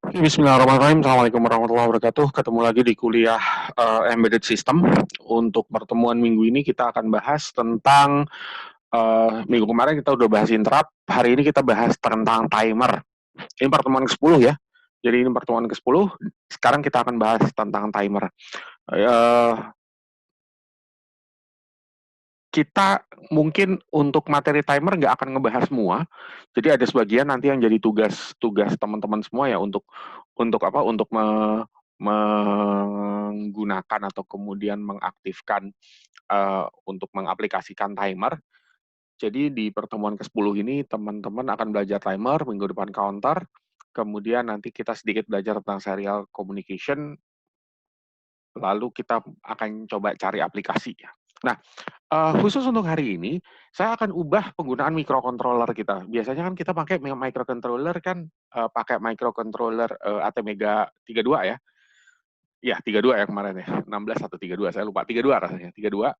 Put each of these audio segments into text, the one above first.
Bismillahirrahmanirrahim. Assalamualaikum warahmatullahi wabarakatuh. Ketemu lagi di kuliah Embedded System. Untuk pertemuan minggu ini kita akan bahas tentang minggu kemarin kita udah bahas interrupt. Hari ini kita bahas tentang timer. Ini pertemuan ke-10 ya. Jadi ini pertemuan ke-10. Sekarang kita akan bahas tentang timer. Eh, kita mungkin untuk materi timer nggak akan ngebahas semua. Jadi ada sebagian nanti yang jadi tugas teman-teman semua ya untuk apa? Untuk menggunakan atau kemudian mengaktifkan untuk mengaplikasikan timer. Jadi di pertemuan ke-10 ini teman-teman akan belajar timer, minggu depan counter, kemudian nanti kita sedikit belajar tentang serial communication, lalu kita akan coba cari aplikasi ya. Nah, khusus untuk hari ini, saya akan ubah penggunaan microcontroller kita. Biasanya kan kita pakai microcontroller kan pakai microcontroller ATmega 32 ya. Ya, 32 ya kemarin ya. 16 atau 32, saya lupa. 32 rasanya, 32.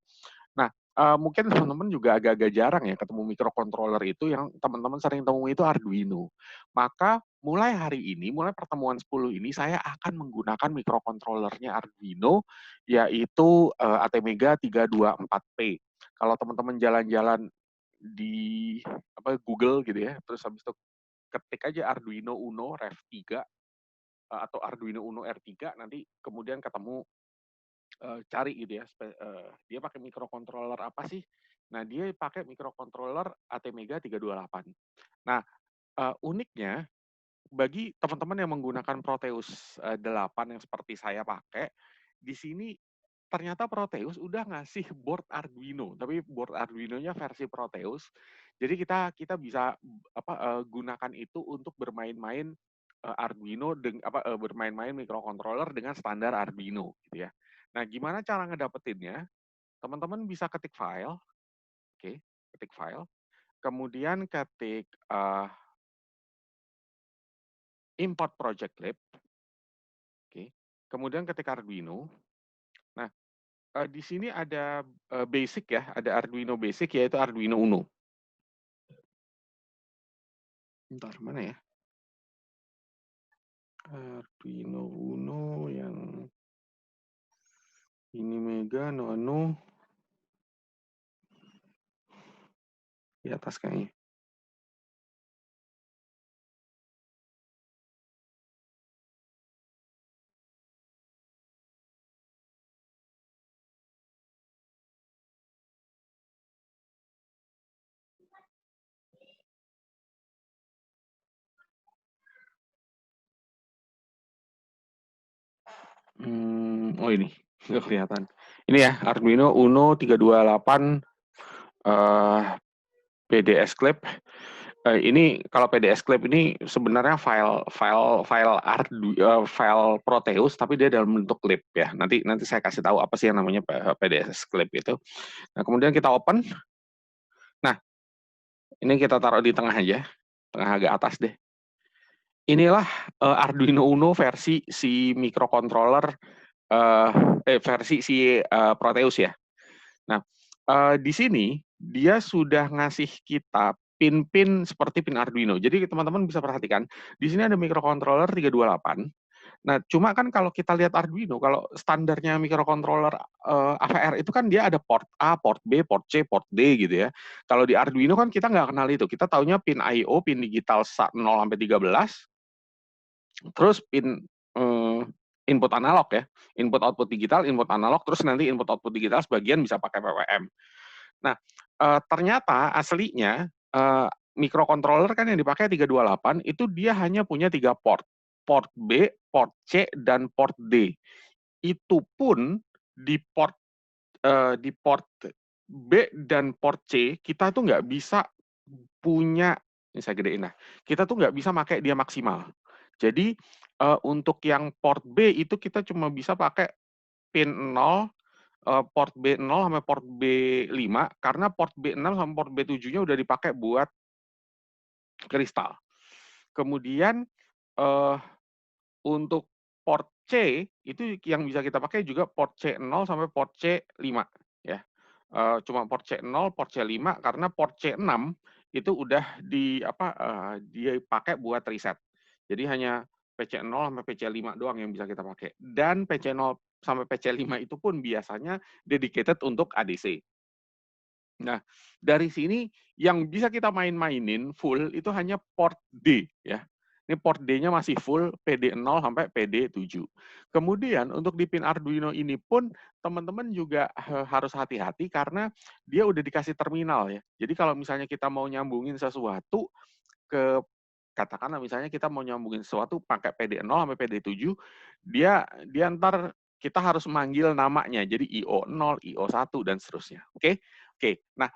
Nah, mungkin teman-teman juga agak-agak jarang ya ketemu microcontroller itu, yang teman-teman sering temui itu Arduino. Maka mulai hari ini, mulai pertemuan 10 ini, saya akan menggunakan microcontrollernya Arduino, yaitu ATmega 324P. Kalau teman-teman jalan-jalan di Google gitu ya, terus habis itu ketik aja Arduino Uno Rev 3 atau Arduino Uno R3, nanti kemudian ketemu cari gitu ya, dia pakai microcontroller apa sih? Nah, dia pakai microcontroller ATmega 328. Nah, uniknya bagi teman-teman yang menggunakan Proteus 8 yang seperti saya pakai, di sini ternyata Proteus udah ngasih board Arduino, tapi board Arduino-nya versi Proteus. Jadi kita bisa gunakan itu untuk bermain-main Arduino bermain-main microcontroller dengan standar Arduino gitu ya. Nah, gimana cara ngedapetinnya? Teman-teman bisa ketik file, oke, ketik file, kemudian ketik import project lib, oke, kemudian ketik Arduino. Nah, di sini ada basic ya, ada Arduino basic yaitu Arduino Uno. Bentar, mana ya? Arduino Uno yang ini Mega Nano di atas kayaknya. Oh ini, nggak kelihatan. Ini ya, Arduino Uno 328 PDS Clip. Ini kalau PDS Clip ini sebenarnya file Proteus, tapi dia dalam bentuk clip ya. Nanti saya kasih tahu apa sih yang namanya PDS Clip itu. Nah, kemudian kita open. Nah, ini kita taruh di tengah aja, tengah agak atas deh. Inilah Arduino Uno versi si microcontroller versi si Proteus ya. Nah, di sini dia sudah ngasih kita pin-pin seperti pin Arduino. Jadi teman-teman bisa perhatikan, di sini ada microcontroller 328. Nah, cuma kan kalau kita lihat Arduino, kalau standarnya microcontroller AVR itu kan dia ada port A, port B, port C, port D gitu ya. Kalau di Arduino kan kita nggak kenal itu. Kita taunya pin I/O, pin digital 0 sampai 13, terus pin input analog ya, input output digital, input analog, terus nanti input output digital sebagian bisa pakai PWM. Nah, ternyata aslinya microcontroller kan yang dipakai 328 itu dia hanya punya 3 port. Port B, port C, dan port D. Itu pun di port B dan port C kita tuh nggak bisa punya, ini saya gedein lah, kita tuh nggak bisa pakai dia maksimal. Jadi untuk yang port B itu kita cuma bisa pakai pin 0, port B0 sampai port B5, karena port B6 sampai port B7-nya udah dipakai buat kristal. Kemudian untuk port C itu yang bisa kita pakai juga port C0 sampai port C5 ya. Cuma port C0, port C5, karena port C6 itu udah dipakai buat reset. Jadi hanya PC0 sampai PC5 doang yang bisa kita pakai. Dan PC0 sampai PC5 itu pun biasanya dedicated untuk ADC. Nah, dari sini yang bisa kita main-mainin full itu hanya port D ya. Ini port D-nya masih full PD0 sampai PD7. Kemudian untuk di pin Arduino ini pun teman-teman juga harus hati-hati karena dia udah dikasih terminal ya. Jadi kalau misalnya kita mau nyambungin sesuatu ke katakanlah misalnya kita mau nyambungin sesuatu pakai PD0 sampai PD7, dia dia ntar kita harus manggil namanya. Jadi IO0, IO1 dan seterusnya. Oke? Oke. Nah,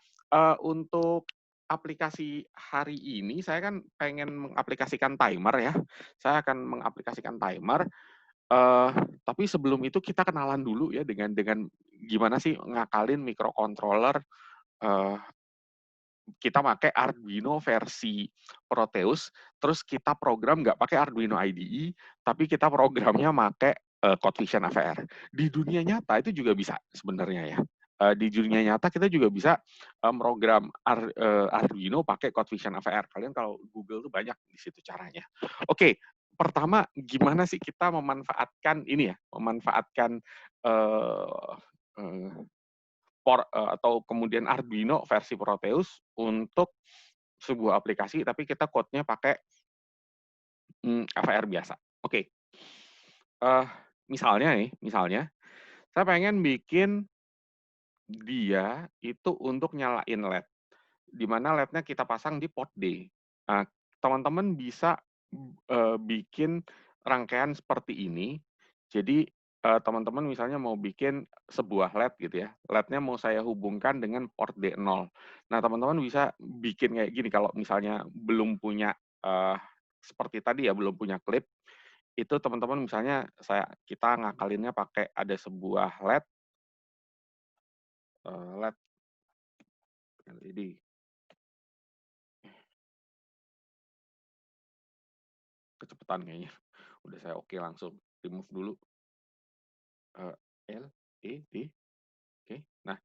untuk aplikasi hari ini saya kan pengen mengaplikasikan timer ya. Saya akan mengaplikasikan timer, eh, tapi sebelum itu kita kenalan dulu ya dengan gimana sih ngakalin microcontroller, eh, kita pakai Arduino versi Proteus, terus kita program nggak pakai Arduino IDE, tapi kita programnya pakai CodeVision AVR. Di dunia nyata itu juga bisa sebenarnya ya. Di dunia nyata kita juga bisa program Arduino pakai CodeVision AVR. Kalian kalau Google tuh banyak di situ caranya. Oke, pertama gimana sih kita memanfaatkan ini ya, memanfaatkan uh, atau kemudian Arduino versi Proteus untuk sebuah aplikasi, tapi kita code-nya pakai AVR biasa. Oke, misalnya saya pengen bikin dia itu untuk nyalain LED, di mana LED-nya kita pasang di port D. Nah, teman-teman bisa bikin rangkaian seperti ini. Jadi teman-teman misalnya mau bikin sebuah LED gitu ya, LED-nya mau saya hubungkan dengan port D0. Nah, teman-teman bisa bikin kayak gini kalau misalnya belum punya seperti tadi ya, belum punya klip, itu teman-teman misalnya kita ngakalinnya pakai ada sebuah LED, LED LED kecepatan kayaknya. Udah saya oke langsung remove dulu LED. Oke. Nah,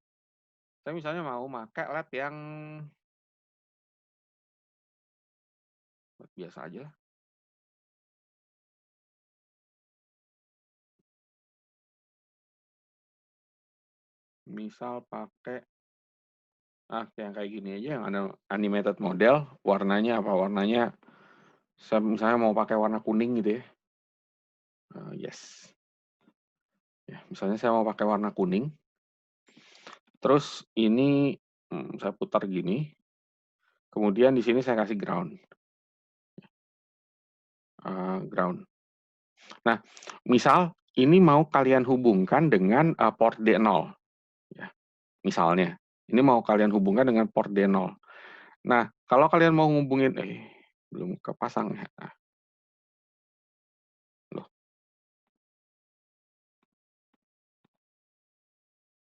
saya misalnya mau pakai LED yang biasa aja lah. Misal pakai yang kayak gini aja yang ada animated model, warnanya apa? Warnanya saya misalnya mau pakai warna kuning gitu ya. Yes. Ya, misalnya saya mau pakai warna kuning. Terus ini saya putar gini. Kemudian di sini saya kasih ground. Ground. Nah, misal ini mau kalian hubungkan dengan port D0. Ya, misalnya, ini mau kalian hubungkan dengan port D0. Nah, kalau kalian mau hubungin, belum kepasang ya. Nah, loh,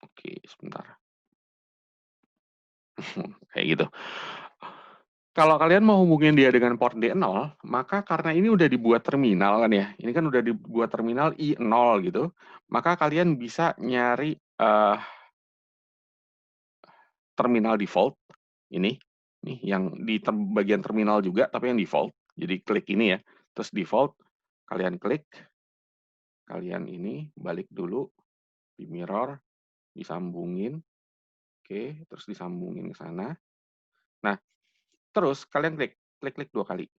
oke, sebentar. Kayak gitu. Kalau kalian mau hubungin dia dengan port D0, maka karena ini udah dibuat terminal kan ya, ini kan udah dibuat terminal I0 gitu, maka kalian bisa nyari terminal default, ini yang di bagian terminal juga, tapi yang default. Jadi klik ini ya, terus default, kalian klik, kalian ini balik dulu di mirror, disambungin, oke, terus disambungin ke sana. Nah, terus kalian klik 2 kali.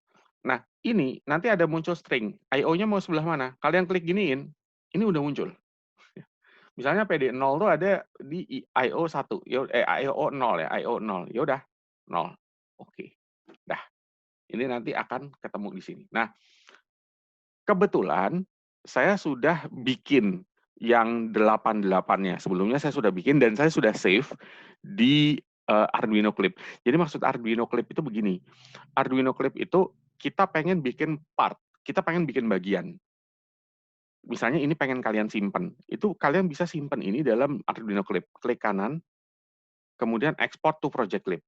Nah, ini nanti ada muncul string, I/O-nya mau sebelah mana? Kalian klik giniin, ini udah muncul. Misalnya PD0 tuh ada di I/O 1, I/O 0 ya, I/O 0. Ya udah, 0. Oke. Dah, ini nanti akan ketemu di sini. Nah, kebetulan saya sudah bikin yang 88-nya. Sebelumnya saya sudah bikin dan saya sudah save di Arduino Clip. Jadi maksud Arduino Clip itu begini. Arduino Clip itu kita pengen bikin part, kita pengen bikin bagian. Misalnya ini pengen kalian simpen, itu kalian bisa simpen ini dalam Arduino Clip. Klik kanan, kemudian export to project clip.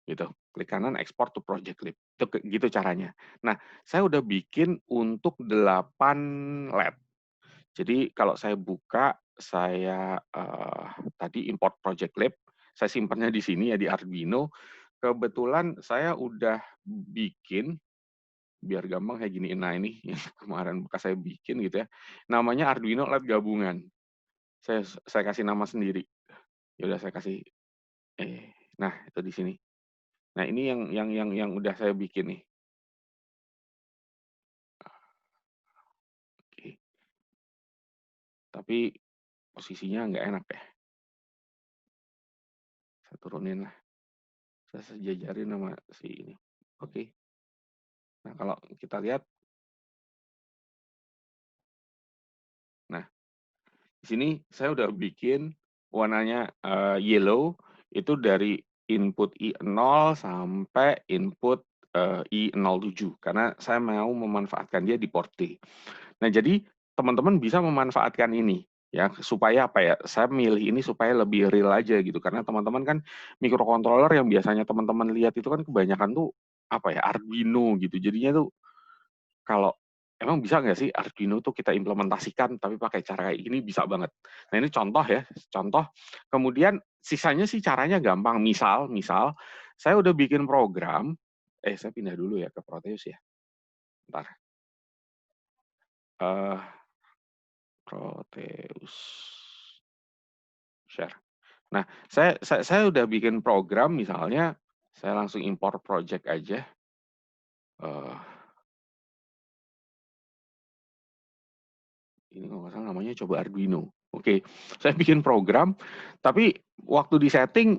Gitu. Klik kanan, export to project clip. Itu gitu caranya. Nah, saya udah bikin untuk 8 LED. Jadi kalau saya buka, saya tadi import project clip, saya simpannya di sini ya di Arduino. Kebetulan saya udah bikin biar gampang kayak gini. Nah, ini yang kemarin bekas saya bikin gitu ya. Namanya Arduino LED gabungan. Saya kasih nama sendiri. Ya udah saya kasih nah itu di sini. Nah, ini yang udah saya bikin nih. Oke. Tapi posisinya nggak enak ya. Saya turunin lah. Saya sejajarin sama si ini. Oke. Nah, kalau kita lihat, nah di sini saya udah bikin warnanya yellow itu dari input I0 sampai input I07 karena saya mau memanfaatkan dia di port D. Nah, jadi teman-teman bisa memanfaatkan ini ya supaya apa ya? Saya milih ini supaya lebih real aja gitu karena teman-teman kan microcontroller yang biasanya teman-teman lihat itu kan kebanyakan tuh apa ya? Arduino gitu. Jadinya tuh kalau emang bisa nggak sih Arduino tuh kita implementasikan tapi pakai cara kayak ini bisa banget. Nah, ini contoh ya, contoh. Kemudian sisanya sih caranya gampang. Misal saya udah bikin program, saya pindah dulu ya ke Proteus ya. Bentar. Proteus share. Nah, saya udah bikin program misalnya, saya langsung import project aja. Ini kalau nggak salah namanya coba Arduino. Oke, saya bikin program, tapi waktu di setting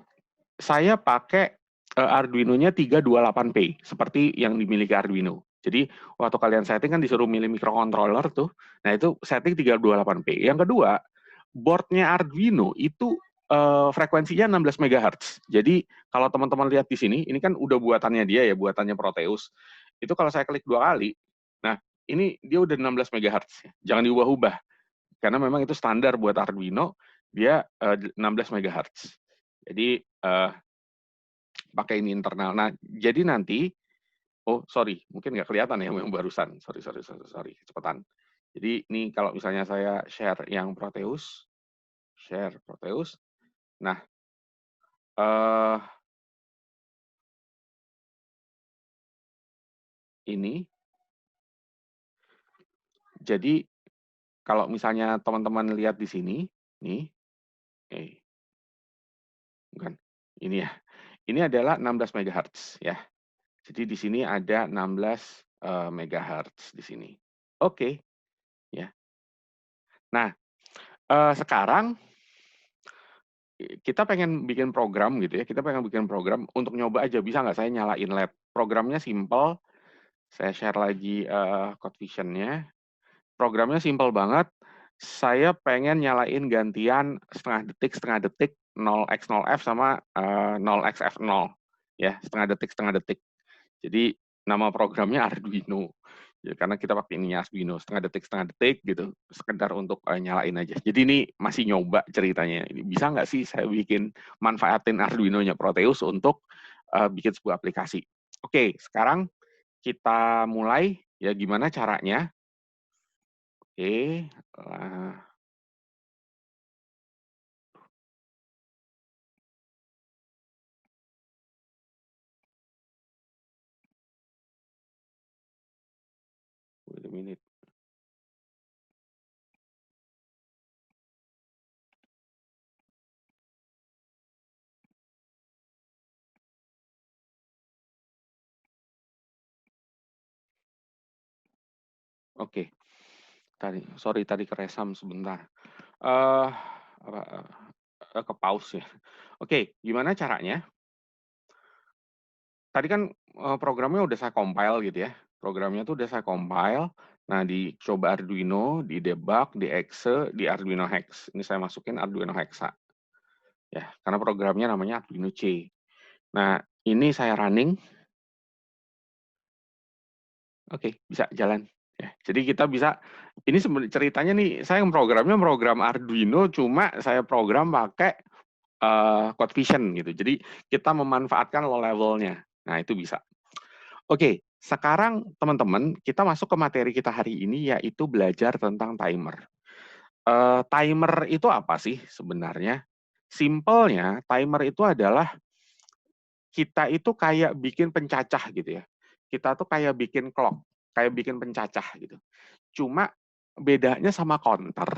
saya pakai Arduino-nya 328P, seperti yang dimiliki Arduino. Jadi waktu kalian setting kan disuruh milih microcontroller tuh, nah itu setting 328P. Yang kedua, boardnya Arduino itu frekuensinya 16 MHz. Jadi kalau teman-teman lihat di sini, ini kan udah buatannya dia ya, buatannya Proteus. Itu kalau saya klik 2 kali, nah ini dia udah 16 MHz. Jangan diubah-ubah, karena memang itu standar buat Arduino, dia 16 MHz. Jadi pakai ini internal. Nah, jadi nanti, sorry, mungkin nggak kelihatan ya yang barusan. Sorry, cepetan. Jadi ini kalau misalnya saya share yang Proteus, share Proteus. Nah, ini. Jadi kalau misalnya teman-teman lihat di sini, nih, bukan, ini ya. Ini adalah 16 MHz ya. Jadi di sini ada 16 MHz di sini. Oke, ya. Nah, sekarang kita pengen bikin program gitu ya. Kita pengen bikin program untuk nyoba aja bisa nggak saya nyalain LED. Programnya simple. Saya share lagi code vision-nya. Programnya simple banget. Saya pengen nyalain gantian setengah detik 0x0f sama 0xf0 ya, setengah detik. Jadi nama programnya Arduino. Ya, karena kita pakai ini Arduino setengah detik gitu, sekedar untuk nyalain aja. Jadi ini masih nyoba ceritanya. Ini bisa nggak sih saya bikin manfaatin Arduino-nya Proteus untuk bikin sebuah aplikasi. Oke, sekarang kita mulai ya gimana caranya. Oke, wait a minute. Oke, tadi keresam sebentar. Ke pause ya. Oke, gimana caranya? Tadi kan programnya udah saya compile gitu ya. Programnya tuh udah saya compile. Nah, dicoba Arduino, di debug, di exe, di Arduino Hex. Ini saya masukin Arduino Hexa. Ya, karena programnya namanya Arduino C. Nah, ini saya running. Oke, bisa jalan. Ya, jadi kita bisa, ini sebenarnya ceritanya nih, saya programnya program Arduino, cuma saya program pakai code vision gitu. Jadi kita memanfaatkan low levelnya. Nah, itu bisa. Oke, sekarang teman-teman, kita masuk ke materi kita hari ini, yaitu belajar tentang timer. Timer itu apa sih sebenarnya? Simpelnya, timer itu adalah kita itu kayak bikin pencacah gitu ya. Kita tuh kayak bikin clock. kayak bikin pencacah gitu. Cuma bedanya sama counter,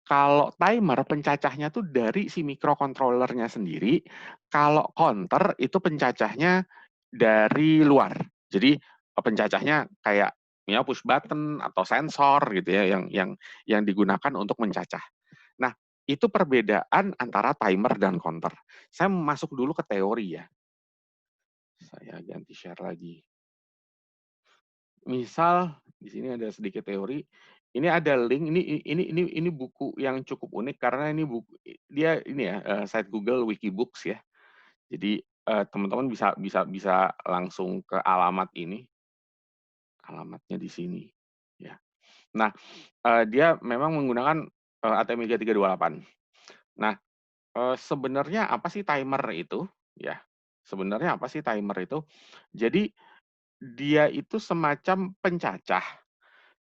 kalau timer pencacahnya tuh dari si microcontroller-nya sendiri, kalau counter itu pencacahnya dari luar. Jadi pencacahnya kayak ya push button atau sensor gitu ya yang digunakan untuk mencacah. Nah, itu perbedaan antara timer dan counter. Saya masuk dulu ke teori ya. Saya ganti share lagi. Misal di sini ada sedikit teori. Ini ada link. Ini buku yang cukup unik karena ini buku dia ini ya site Google Wikibooks ya. Jadi teman-teman bisa langsung ke alamat ini. Alamatnya di sini. Ya. Nah, dia memang menggunakan ATmega 328. Nah, sebenarnya apa sih timer itu? Ya, sebenarnya apa sih timer itu? Jadi dia itu semacam pencacah.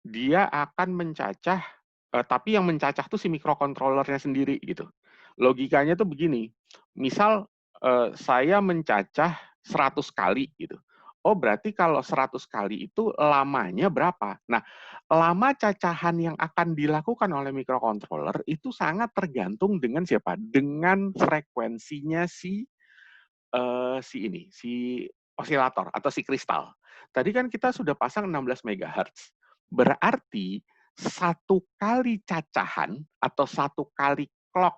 Dia akan mencacah, tapi yang mencacah tuh si microcontroller-nya sendiri gitu. Logikanya tuh begini, misal saya mencacah 100 kali gitu. Oh berarti kalau 100 kali itu lamanya berapa? Nah, lama cacahan yang akan dilakukan oleh microcontroller itu sangat tergantung dengan siapa? Dengan frekuensinya si osilator atau si kristal. Tadi kan kita sudah pasang 16 MHz. Berarti satu kali cacahan atau satu kali clock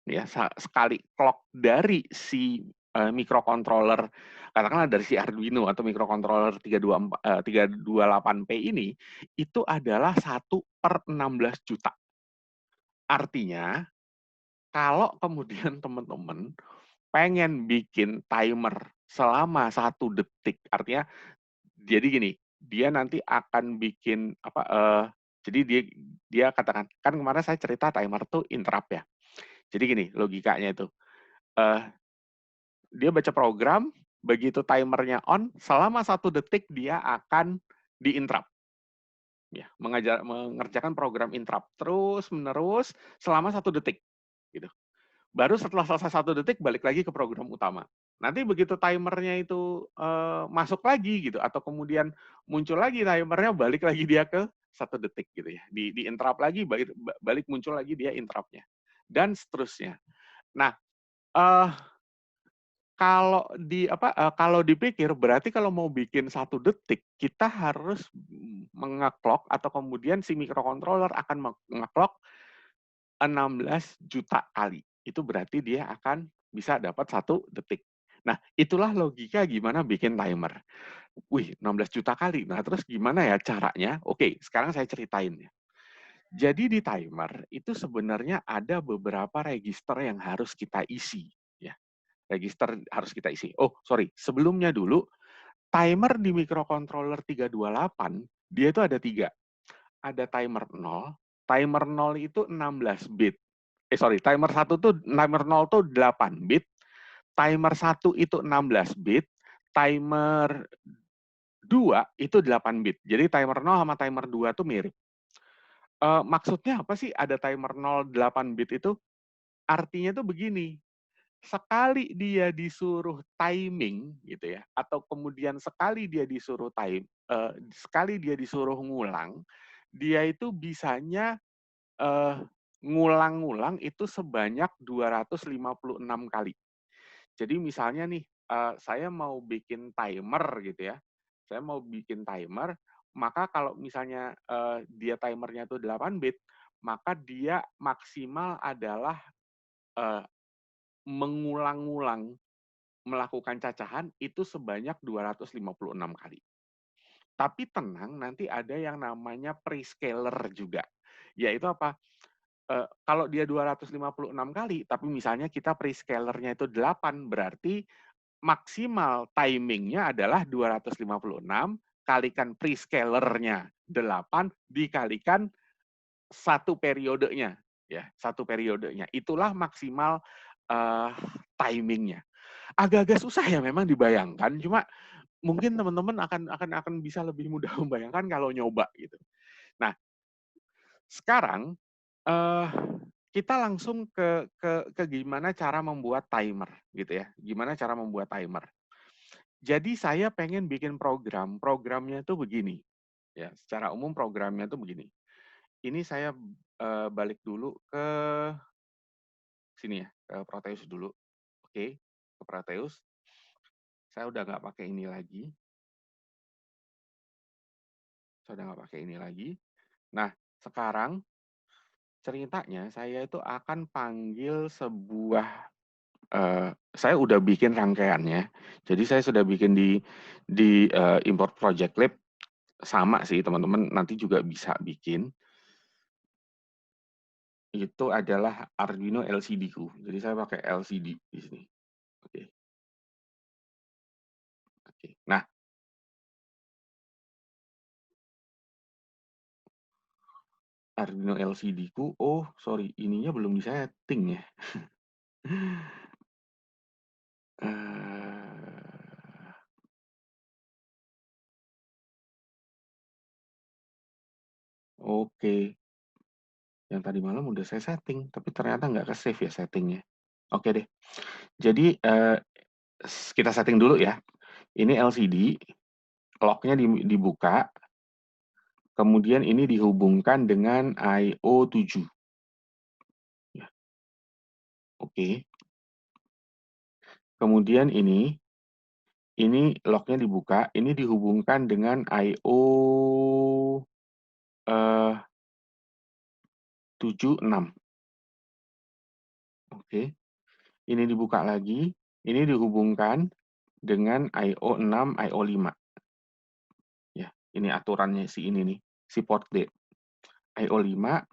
ya sekali clock dari si microcontroller katakanlah dari si Arduino atau microcontroller 328P ini itu adalah 1/16 juta. Artinya kalau kemudian teman-teman pengen bikin timer selama 1 detik, artinya jadi gini, dia nanti akan bikin apa, jadi dia katakan kan kemarin saya cerita timer tuh interrupt ya. Jadi gini logikanya itu, eee, dia baca program, begitu timernya on, selama 1 detik dia akan di-interrupt, ya, mengerjakan program interrupt terus-menerus selama 1 detik, gitu. Baru setelah selesai 1 detik balik lagi ke program utama. Nanti begitu timernya itu masuk lagi gitu atau kemudian muncul lagi timernya balik lagi dia ke 1 detik gitu ya. Di interrupt lagi balik muncul lagi dia interruptnya dan seterusnya. Nah eh, kalau kalau dipikir berarti kalau mau bikin 1 detik kita harus mengeklok atau kemudian si microcontroller akan mengeklok 16 juta kali. Itu berarti dia akan bisa dapat 1 detik. Nah, itulah logika gimana bikin timer. Wih, 16 juta kali. Nah, terus gimana ya caranya? Oke, sekarang saya ceritain ya. Jadi di timer itu sebenarnya ada beberapa register yang harus kita isi. Ya, register harus kita isi. Oh, sorry. Sebelumnya dulu, timer di microcontroller 328, dia itu ada 3. Ada timer 0 itu 16 bit. Sorry, timer 0 tuh 8 bit, timer 1 itu 16 bit, timer 2 itu 8 bit. Jadi timer 0 sama timer 2 tuh mirip. Maksudnya apa sih ada timer 0 8 bit itu? Artinya tuh begini, sekali dia disuruh timing gitu ya, atau kemudian sekali dia disuruh ngulang, dia itu bisanya eh, ngulang-ngulang itu sebanyak 256 kali. Jadi misalnya nih, saya mau bikin timer gitu ya, saya mau bikin timer, maka kalau misalnya dia timernya tuh 8 bit, maka dia maksimal adalah eh, mengulang-ulang melakukan cacahan itu sebanyak 256 kali. Tapi tenang, nanti ada yang namanya prescaler juga. Yaitu apa? Kalau dia 256 kali, tapi misalnya kita prescalernya itu 8, berarti maksimal timingnya adalah 256 kalikan prescalernya 8 dikalikan satu periodenya, ya satu periodenya. Itulah maksimal uh, timingnya. Agak-agak susah ya memang dibayangkan, cuma mungkin teman-teman akan bisa lebih mudah membayangkan kalau nyoba gitu. Nah, sekarang uh, kita langsung ke gimana cara membuat timer gitu ya. Gimana cara membuat timer. Jadi saya pengen bikin programnya itu begini. Ya, secara umum programnya tuh begini. Ini saya balik dulu ke sini ya, ke Proteus dulu. Oke, ke Proteus. Saya udah nggak pakai ini lagi. Nah, sekarang ceritanya saya itu akan panggil sebuah, saya udah bikin rangkaiannya. Jadi saya sudah bikin di import project lib, sama sih teman-teman nanti juga bisa bikin. Itu adalah Arduino LCD-ku. Jadi saya pakai LCD di sini. Oke. Oke. Nah, Arduino LCD-ku, oh sorry, ininya belum disetting ya. Oke, yang tadi malam udah saya setting, tapi ternyata nggak ke save ya settingnya. Oke deh, jadi kita setting dulu ya. Ini LCD, lock-nya dibuka, kemudian ini dihubungkan dengan I/O 7. Ya, oke. Kemudian ini lock-nya dibuka, ini dihubungkan dengan I/O 76. Oke. Ini dibuka lagi, ini dihubungkan dengan I/O 6, I/O 5. Ya, ini aturannya si ini nih, si port D. I/O 5,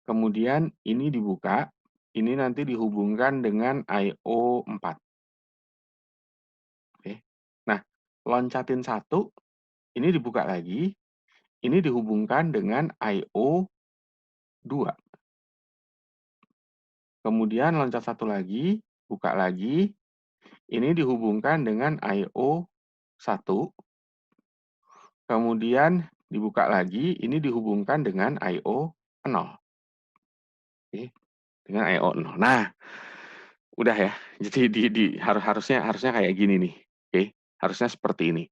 kemudian ini dibuka, ini nanti dihubungkan dengan I/O 4. Oke. Nah, loncatin 1, ini dibuka lagi, ini dihubungkan dengan I/O 2. Kemudian loncat 1 lagi, buka lagi, ini dihubungkan dengan I/O 1. Kemudian dibuka lagi, ini dihubungkan dengan I/O 0. Oke, dengan I/O 0. Nah, udah ya. Jadi harusnya kayak gini nih. Oke, harusnya seperti ini.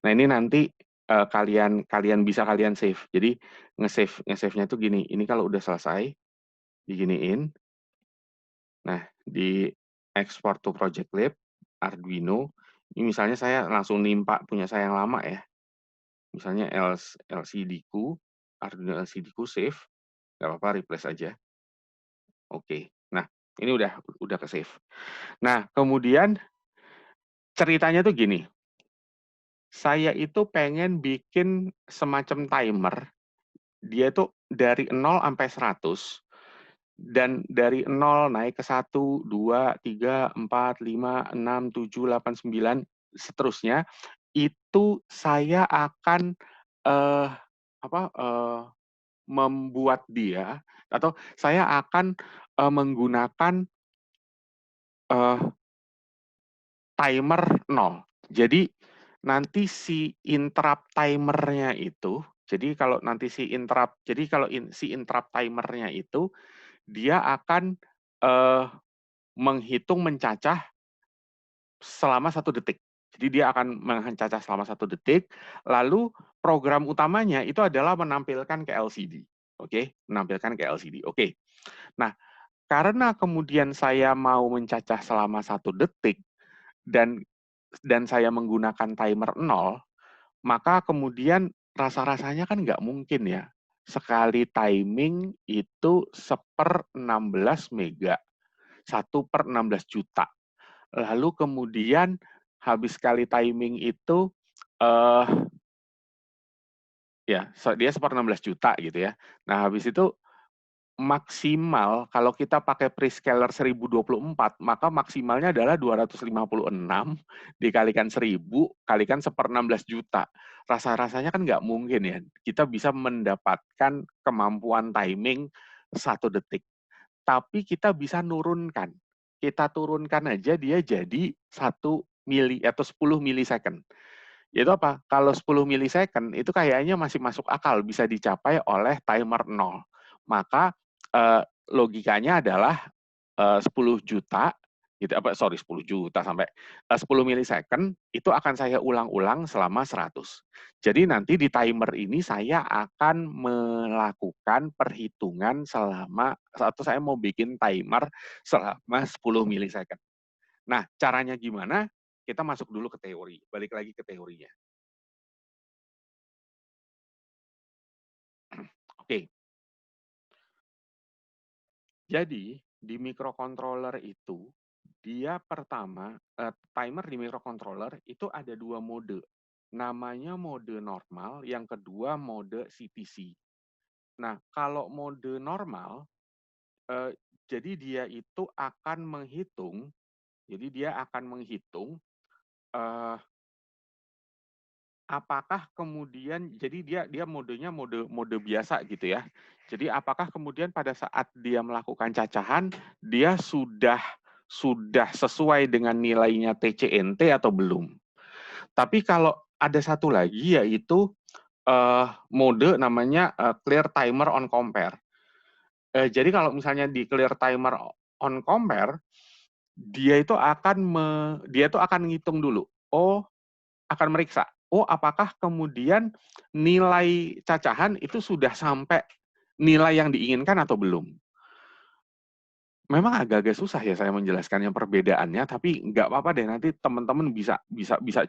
Nah, ini nanti kalian bisa kalian save. Jadi nge-save-nya tuh gini. Ini kalau udah selesai diginiin. Nah, di export to project lib Arduino. Ini misalnya saya langsung nimpa punya saya yang lama ya. Misalnya LCD-ku, Arduino LCD-ku save, nggak apa-apa, replace aja. Oke. Nah, ini udah ke save. Nah, kemudian ceritanya tuh gini. Saya itu pengen bikin semacam timer. Dia itu dari 0 sampai 100. Dan dari 0 naik ke 1, 2, 3, 4, 5, 6, 7, 8, 9, seterusnya. Itu saya akan eh, membuat dia, atau saya akan menggunakan timer 0. Jadi nanti si interrupt timernya itu, jadi kalau si interrupt timernya itu dia akan menghitung mencacah selama 1 detik. Jadi dia akan mencacah selama 1 detik, lalu program utamanya itu adalah menampilkan ke LCD. Oke, menampilkan ke LCD. Oke. Nah, karena kemudian saya mau mencacah selama 1 detik dan saya menggunakan timer 0, maka kemudian rasa-rasanya kan nggak mungkin ya. Sekali timing itu 1/16 mega, 1/16 juta. Lalu kemudian habis sekali timing itu, eh ya dia 1/16 juta gitu ya. Nah habis itu maksimal kalau kita pakai prescaler 1024, maka maksimalnya adalah 256 dikalikan 1000 kalikan 1/16 juta. Rasa-rasanya kan nggak mungkin ya, kita bisa mendapatkan kemampuan timing 1 detik. Tapi kita bisa nurunkan. Kita turunkan aja dia jadi 1 mili atau 10 milisecond. Itu apa? Kalau 10 milisecond itu kayaknya masih masuk akal, bisa dicapai oleh timer 0. Maka logikanya adalah 10 juta gitu, 10 juta sampai 10 milisecond itu akan saya ulang-ulang selama 100. Jadi nanti di timer ini saya akan melakukan perhitungan selama, atau saya mau bikin timer selama 10 milisecond. Nah, caranya gimana? Kita masuk dulu ke teori, balik lagi ke teorinya. Oke, jadi di microcontroller itu, dia pertama, timer di microcontroller itu ada 2 mode. Namanya mode normal, yang kedua mode CTC. Nah, kalau mode normal, eee, jadi dia itu akan menghitung, eee, apakah kemudian, jadi dia modenya mode biasa gitu ya. Jadi apakah kemudian pada saat dia melakukan cacahan, dia sudah sesuai dengan nilainya TCNT atau belum. Tapi kalau ada satu lagi, yaitu mode namanya clear timer on compare. Jadi kalau misalnya di clear timer on compare, dia itu akan ngitung dulu. Akan meriksa, apakah kemudian nilai cacahan itu sudah sampai nilai yang diinginkan atau belum. Memang agak-agak susah ya saya menjelaskannya perbedaannya, tapi nggak apa-apa deh, nanti teman-teman bisa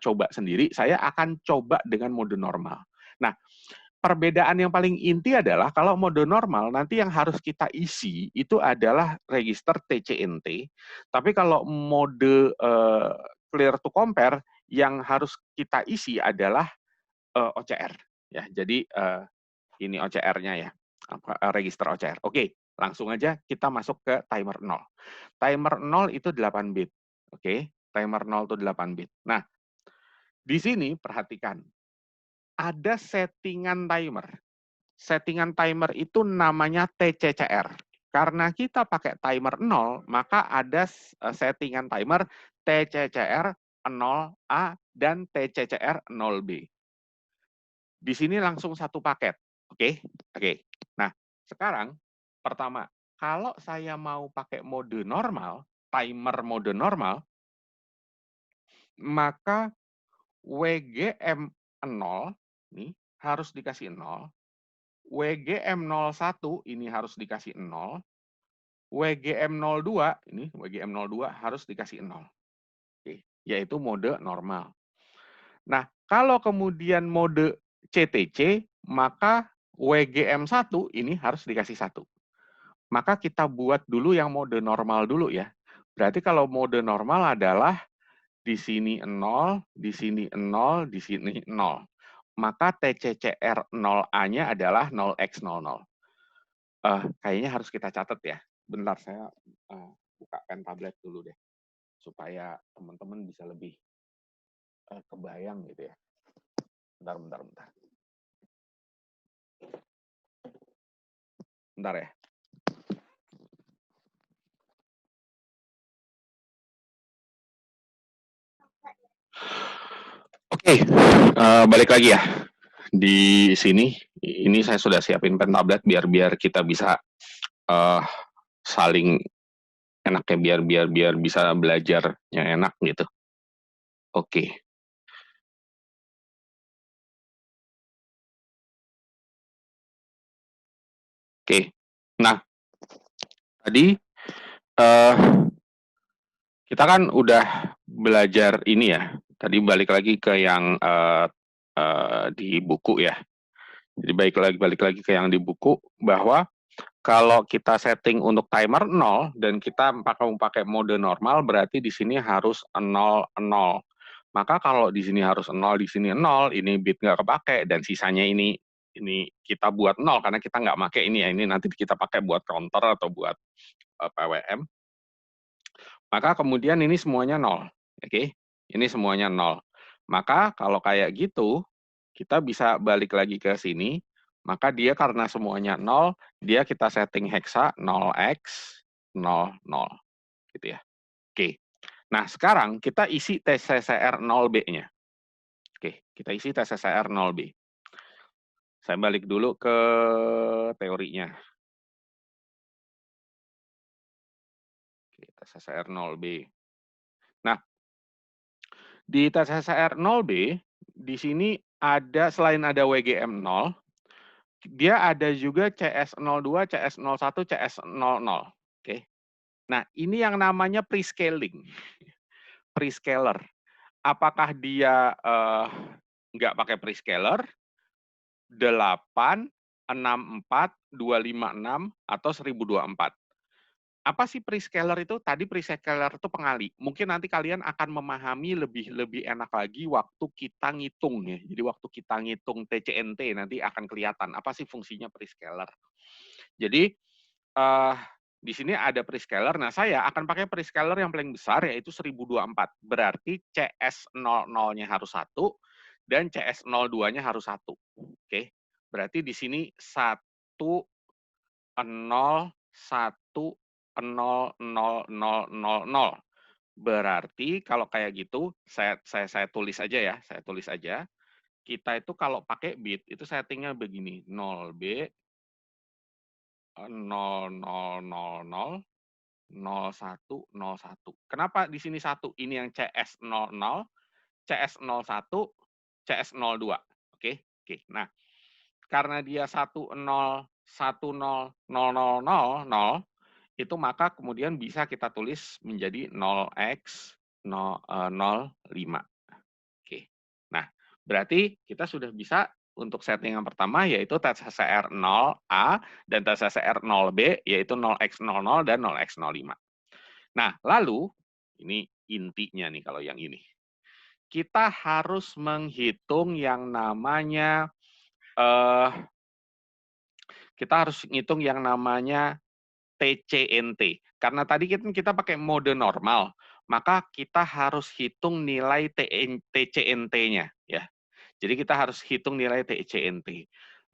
coba sendiri. Saya akan coba dengan mode normal. Nah, perbedaan yang paling inti adalah kalau mode normal nanti yang harus kita isi itu adalah register TCNT, tapi kalau mode clear to compare yang harus kita isi adalah OCR ya. Jadi ini OCR-nya ya, register OCR. Oke, langsung aja kita masuk ke timer 0. Timer 0 itu 8 bit. Oke, timer 0 itu 8 bit. Nah, di sini perhatikan, ada settingan timer. Settingan timer itu namanya TCCR. Karena kita pakai timer 0, maka ada settingan timer TCCR 0A dan TCCR 0B. Di sini langsung satu paket. Oke? Oke. Nah, sekarang pertama, kalau saya mau pakai mode normal, timer mode normal, maka WGM 0 nih harus dikasih 0, WGM01 ini harus dikasih 0, WGM02 ini WGM02 harus dikasih 0. Oke, yaitu mode normal. Nah, kalau kemudian mode CTC, maka WGM1 ini harus dikasih 1. Maka kita buat dulu yang mode normal dulu ya. Berarti kalau mode normal adalah di sini 0, di sini 0, di sini 0. Maka TCCR 0A-nya adalah 0x00. Kayaknya harus kita catat ya. Bentar, saya buka pen tablet dulu deh, supaya teman-teman bisa lebih kebayang gitu ya. Bentar. Bentar ya. Oke, balik lagi ya. Di sini, ini saya sudah siapin pen tablet biar kita bisa saling enak ya, biar bisa belajarnya enak gitu. Oke. Oke. Nah, tadi kita kan udah belajar ini ya. Tadi balik lagi ke yang di buku ya. Jadi balik lagi ke yang di buku, bahwa kalau kita setting untuk timer 0 dan kita pakai mode normal, berarti di sini harus 0, 0. Maka kalau di sini harus 0, di sini 0, ini bit nggak kepake, dan sisanya ini kita buat 0 karena kita nggak pakai ini ya. Ini nanti kita pakai buat counter atau buat PWM. Maka kemudian ini semuanya 0. Oke, ini semuanya 0. Maka kalau kayak gitu, kita bisa balik lagi ke sini, maka dia karena semuanya 0, dia kita setting hexa 0x00 gitu ya. Oke. Nah, sekarang kita isi TCCR 0B-nya. Oke, kita isi TCCR 0B. Saya balik dulu ke teorinya. Oke, tes SSR 0B. Nah, di tes SSR 0B, di sini ada selain ada WGM 0, dia ada juga CS02, CS01, CS00. Oke. Nah, ini yang namanya prescaling. Prescaler. Apakah dia nggak pakai prescaler, 8, 64, 256, atau 1024? Apa sih prescaler itu? Tadi prescaler itu pengali. Mungkin nanti kalian akan memahami lebih enak lagi waktu kita ngitung ya. Jadi waktu kita ngitung TCNT nanti akan kelihatan apa sih fungsinya prescaler. Jadi di sini ada prescaler. Nah, saya akan pakai prescaler yang paling besar yaitu 1024. Berarti CS00-nya harus 1 dan CS02-nya harus 1. Oke. Berarti di sini 1 0 1 0 0 0 0 0. Berarti kalau kayak gitu, saya tulis aja ya, saya tulis aja. Kita itu kalau pakai bit, itu settingnya begini, 0B, 0 0 0 0, 0101. Kenapa di sini 1? Ini yang CS00, CS01, CS02. Oke, oke. Nah, karena dia 10, 10, 000, itu maka kemudian bisa kita tulis menjadi 0x05. Oke. Nah, berarti kita sudah bisa untuk setting yang pertama yaitu tes SSR 0A dan tes SSR 0B yaitu 0x00 dan 0x05. Nah, lalu ini intinya nih kalau yang ini. Kita harus menghitung yang namanya TCNT. Karena tadi kita pakai mode normal, maka kita harus hitung nilai TCNT-nya ya. Jadi kita harus hitung nilai TCNT.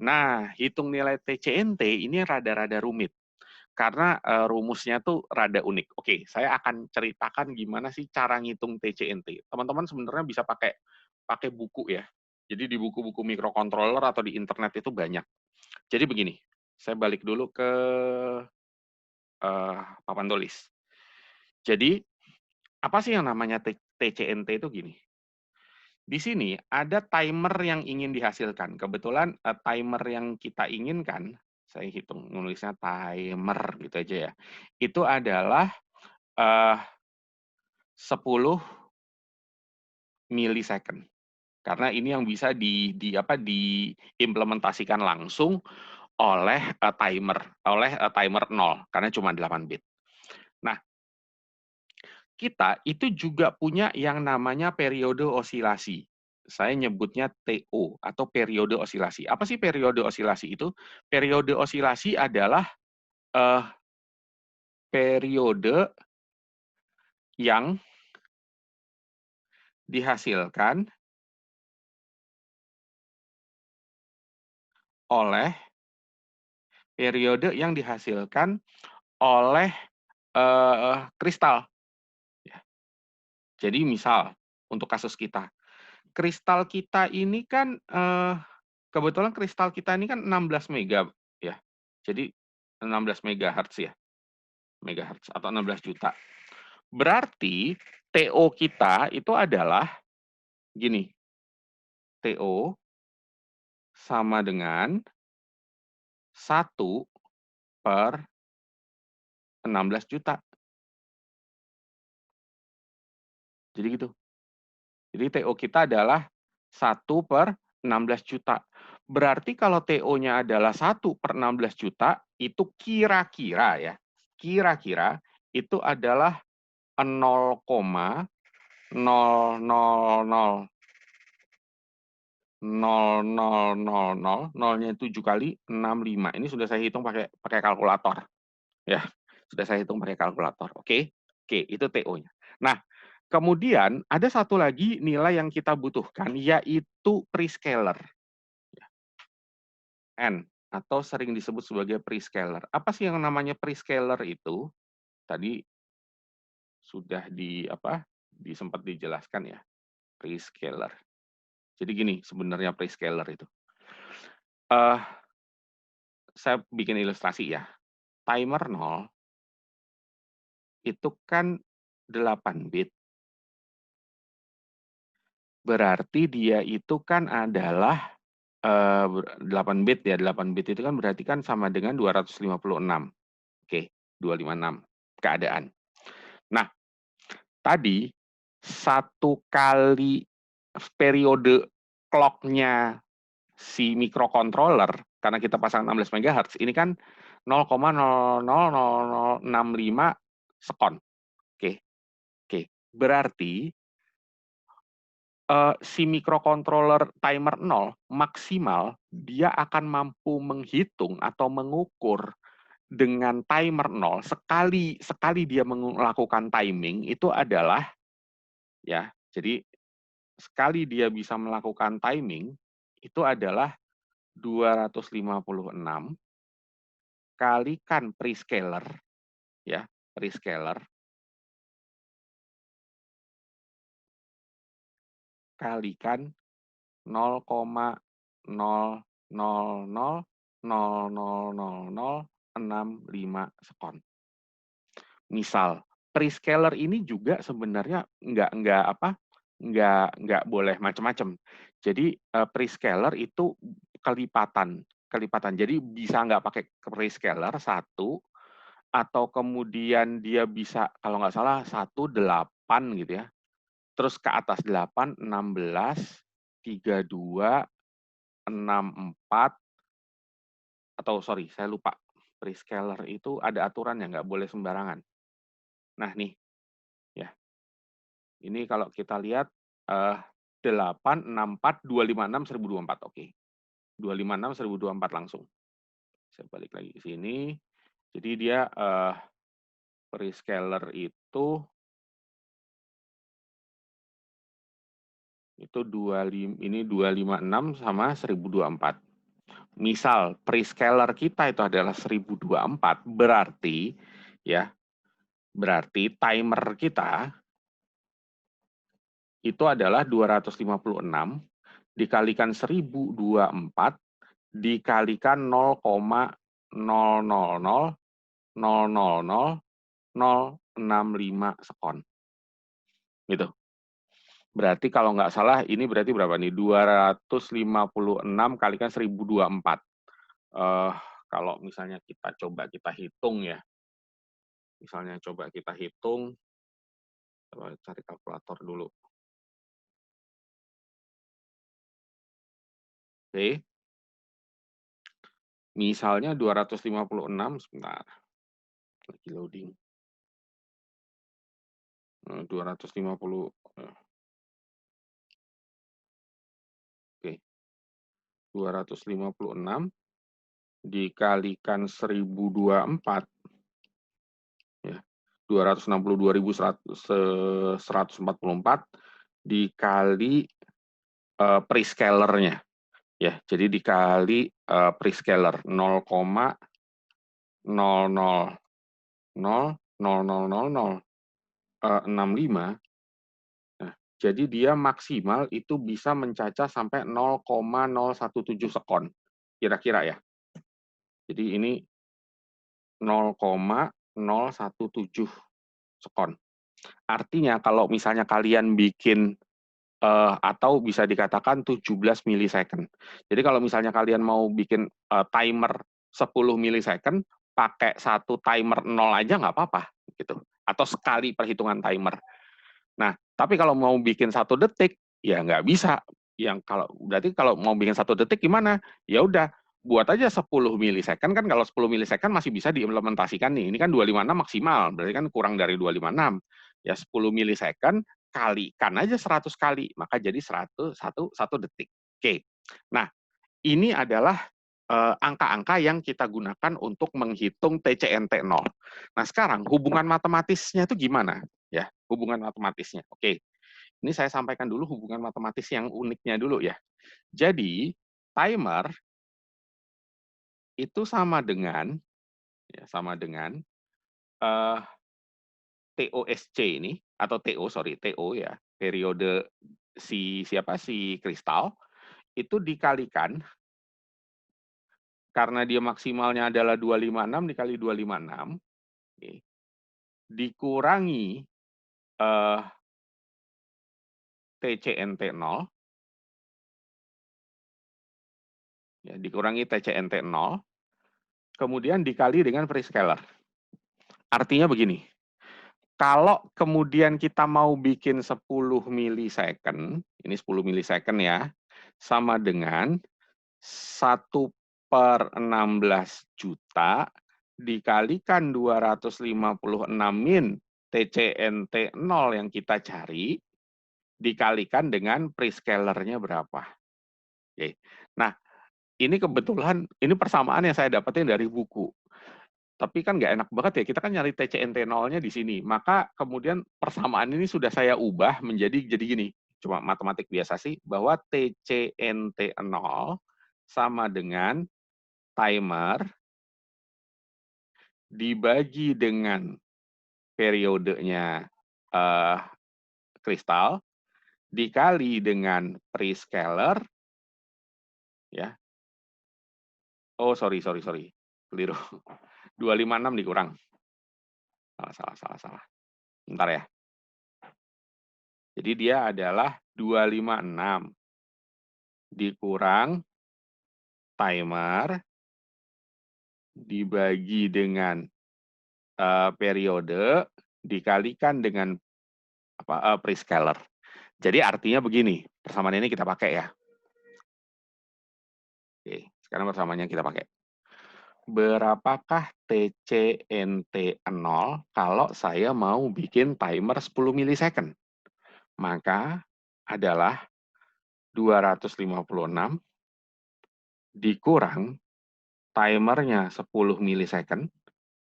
Nah, hitung nilai TCNT ini rada-rada rumit karena rumusnya tuh rada unik. Oke, saya akan ceritakan gimana sih cara ngitung TCNT. Teman-teman sebenarnya bisa pakai buku ya. Jadi di buku-buku microcontroller atau di internet itu banyak. Jadi begini, saya balik dulu ke papan tulis. Jadi, apa sih yang namanya TCNT itu gini. Di sini ada timer yang ingin dihasilkan. Kebetulan timer yang kita inginkan, saya hitung nulisnya timer gitu aja ya. Itu adalah 10 milisecond. Karena ini yang bisa diimplementasikan langsung oleh timer 0 karena cuma 8 bit. Nah, kita itu juga punya yang namanya periode osilasi. Saya nyebutnya TO atau periode osilasi. Apa sih periode osilasi itu? Periode osilasi adalah eh, periode yang dihasilkan oleh kristal. Ya. Jadi misal untuk kasus kita, kristal kita ini kan kebetulan kristal kita ini kan 16 mega ya. Jadi 16 megahertz ya. Megahertz atau 16 juta. Berarti TO kita itu adalah gini. TO sama dengan 1 per 16 juta. Jadi gitu. Jadi TO kita adalah 1 per 16 juta. Berarti kalau TO-nya adalah 1 per 16 juta, itu kira-kira ya, kira-kira itu adalah 0,0000000, nolnya 7 kali 65. Ini sudah saya hitung pakai kalkulator. Ya, sudah saya hitung pakai kalkulator. Oke? Oke, itu TO-nya. Nah, kemudian ada satu lagi nilai yang kita butuhkan yaitu prescaler. N atau sering disebut sebagai prescaler. Apa sih yang namanya prescaler itu? Tadi sudah sempat dijelaskan ya, prescaler. Jadi gini sebenarnya prescaler itu. Saya bikin ilustrasi ya. Timer 0 itu kan 8 bit. Berarti dia itu kan adalah 8 bit ya, 8 bit itu kan berarti kan sama dengan 256. Oke, 256 keadaan. Nah, tadi satu kali periode clock-nya si microcontroller, karena kita pasang 16 MHz, ini kan 0,000065 sekon. Oke, oke. Berarti si microcontroller timer 0 maksimal dia akan mampu menghitung atau mengukur dengan timer 0 sekali dia melakukan timing itu adalah ya. Jadi sekali dia bisa melakukan timing itu adalah 256 kalikan prescaler ya, prescaler kalikan 0,00000065 sekon. Misal, prescaler ini juga sebenarnya nggak boleh macam-macam. Jadi prescaler itu kelipatan, kelipatan. Jadi bisa nggak pakai prescaler satu, atau kemudian dia bisa kalau nggak salah 18 gitu ya. Terus ke atas 8, 16, 32, 64, atau sorry, saya lupa. Prescaler itu ada aturan yang nggak boleh sembarangan. Nah nih, ya, ini kalau kita lihat 8, 64, 256, 1024. Oke. 256, 1024 langsung. Saya balik lagi ke sini. Jadi dia prescaler itu 256 sama 1024. Misal prescaler kita itu adalah 1024, berarti ya, berarti timer kita itu adalah 256 dikalikan 1024 dikalikan 0,0000065 sekon. Gitu. Berarti kalau nggak salah ini berarti berapa nih? 256 kalikan 1024. Kalau misalnya kita coba kita hitung ya. Misalnya coba kita hitung, coba cari kalkulator dulu. Oke. Misalnya 256, sebentar. Lagi loading. 250, oke. 256 dikalikan 1024 ya. 262.144 dikali prescalernya ya. Jadi dikali prescaler 0,00000065. Nah, jadi dia maksimal itu bisa mencacah sampai 0,017 sekon. Kira-kira ya. Jadi ini 0,017 sekon. Artinya kalau misalnya kalian bikin atau bisa dikatakan 17 milisecond. Jadi kalau misalnya kalian mau bikin timer 10 milisecond, pakai satu timer 0 aja nggak apa-apa gitu. Atau sekali perhitungan timer. Nah, tapi kalau mau bikin 1 detik, ya nggak bisa. Yang berarti kalau mau bikin 1 detik gimana? Ya udah, buat aja 10 milisecond kan, kalau 10 milisecond masih bisa diimplementasikan nih. Ini kan 256 maksimal, berarti kan kurang dari 256. Ya 10 milisecond kalikan aja 100 kali, maka jadi 1 detik. Oke. Nah, ini adalah angka-angka yang kita gunakan untuk menghitung TCNT 0. Nah, sekarang hubungan matematisnya itu gimana? Ya, hubungan matematisnya. Oke. Ini saya sampaikan dulu hubungan matematis yang uniknya dulu ya. Jadi, timer itu sama dengan eh, TOSC ini, atau TO ya, periode si kristal itu dikalikan, karena dia maksimalnya adalah 256 dikali 256, oke, dikurangi TCNT0, ya, dikurangi TCNT0, kemudian dikali dengan prescaler. Artinya begini, kalau kemudian kita mau bikin 10 milisecond, ini 10 milisecond ya, sama dengan 1/16 juta dikalikan 256 min TCNT0 yang kita cari, dikalikan dengan prescalernya berapa. Oke. Nah, ini kebetulan, ini persamaan yang saya dapetin dari buku. Tapi kan nggak enak banget ya, kita kan nyari TCNT0-nya di sini. Maka kemudian persamaan ini sudah saya ubah jadi gini, cuma matematik biasa sih, bahwa TCNT0 sama dengan timer dibagi dengan periodenya kristal, dikali dengan prescaler, ya. Oh, sorry. Keliru. 256 dikurang. Salah. Bentar ya. Jadi dia adalah 256 dikurang timer dibagi dengan periode dikalikan dengan prescaler. Jadi artinya begini, persamaan ini kita pakai ya. Oke, sekarang persamaannya kita pakai. Berapakah TCNT0 kalau saya mau bikin timer 10 milisecond? Maka adalah 256 dikurang timernya 10 milisecond,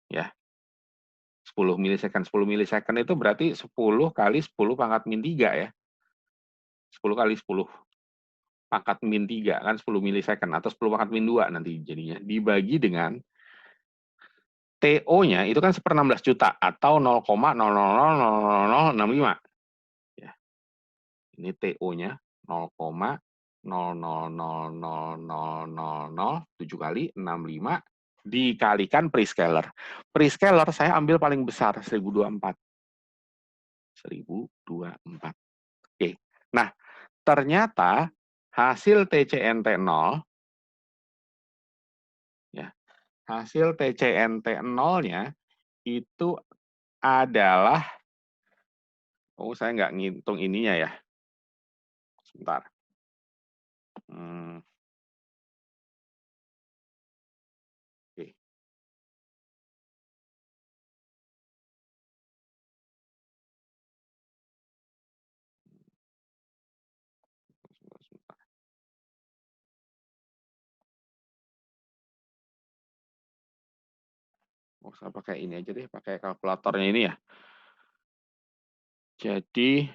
ya. 10 milisecond. 10 milisecond itu berarti 10 kali 10 pangkat min 3 ya. 10 kali 10 pangkat min 3 kan 10 milisecond atau 10 pangkat min 2 nanti jadinya. Dibagi dengan TO-nya itu kan 1/16 juta atau 0,0000065. Ya. Ini TO-nya 0,0000007 kali 65 dikalikan prescaler. Prescaler saya ambil paling besar 1024. 1024. Oke. Nah, ternyata hasil TCNT0 ya, hasil TCNT0-nya itu adalah, saya nggak ngitung ininya ya. Sebentar. Oke. Saya pakai ini aja deh, pakai kalkulatornya ini ya. Jadi,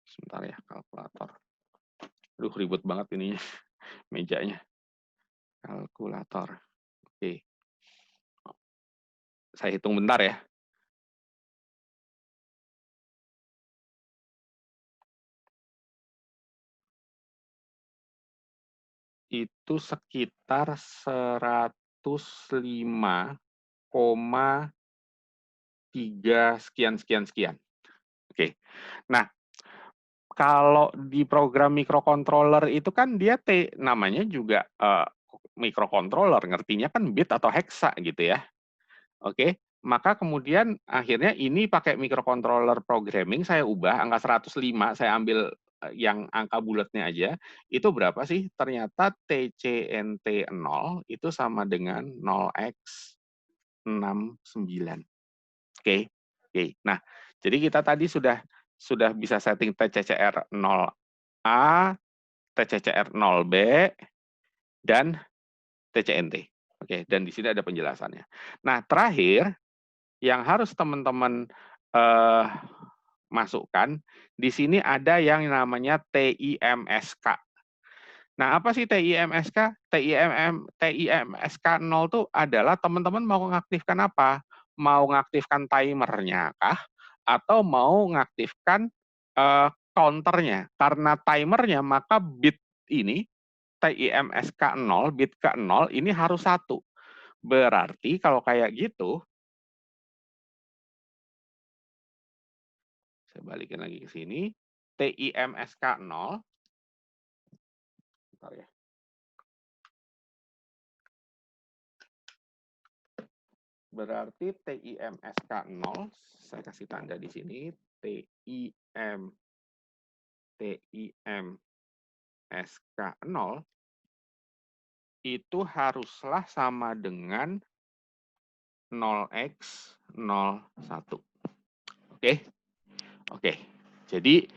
sebentar ya, kalkulator. Aduh, ribet banget ini mejanya. Kalkulator. Oke. Saya hitung bentar ya. Itu sekitar 105,3 sekian. Oke. Nah, kalau di program microcontroller itu kan dia namanya juga microcontroller, ngertinya kan bit atau hexa gitu ya. Oke, maka kemudian akhirnya ini pakai microcontroller programming saya ubah angka 105, saya ambil yang angka bulatnya aja. Itu berapa sih? Ternyata TCNT0 itu sama dengan 0x69. Oke. Nah, jadi kita tadi sudah bisa setting TCCR 0A, TCCR 0B, dan TCNT. Oke, dan di sini ada penjelasannya. Nah, terakhir yang harus teman-teman masukkan, di sini ada yang namanya TIMSK. Nah, apa sih TIMSK? TIMSK 0 itu adalah teman-teman mau mengaktifkan apa? Mau mengaktifkan timernya kah? Atau mau mengaktifkan counternya? Karena timernya, maka bit ini TIMSK0, bit ke 0, ini harus 1. Berarti kalau kayak gitu, saya balikin lagi ke sini, TIMSK0, bentar ya. Berarti TIMSK0, saya kasih tanda di sini, TIMSK0 itu haruslah sama dengan 0x01. Oke? Oke. Jadi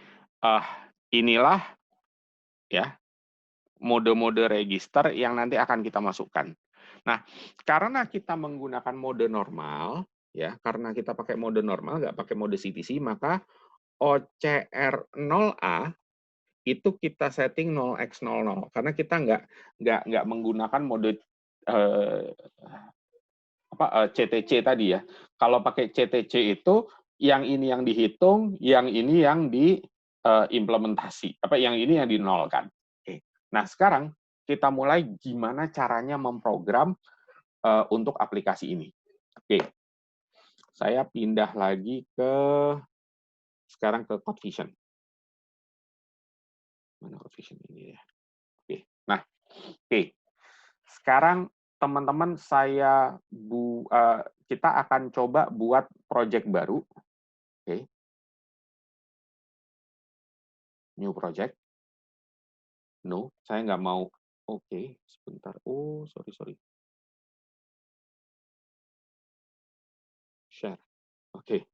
inilah ya mode-mode register yang nanti akan kita masukkan. Nah, karena kita menggunakan mode normal, ya, karena kita pakai mode normal, nggak pakai mode CTC, maka OCR0A itu kita setting 0x00, karena kita nggak menggunakan mode CTC tadi ya. Kalau pakai CTC itu yang ini yang dihitung, yang ini yang diimplementasi, yang ini yang dinolkan. Oke. Nah, sekarang kita mulai gimana caranya memprogram untuk aplikasi ini. Oke. Saya pindah lagi sekarang ke CodeVision. Mana CodeVision ini ya? Oke. Nah, oke. Sekarang teman-teman kita akan coba buat project baru. Oke. New project. No, saya nggak mau. Oke, sebentar. Oh, sorry. Share. Oke.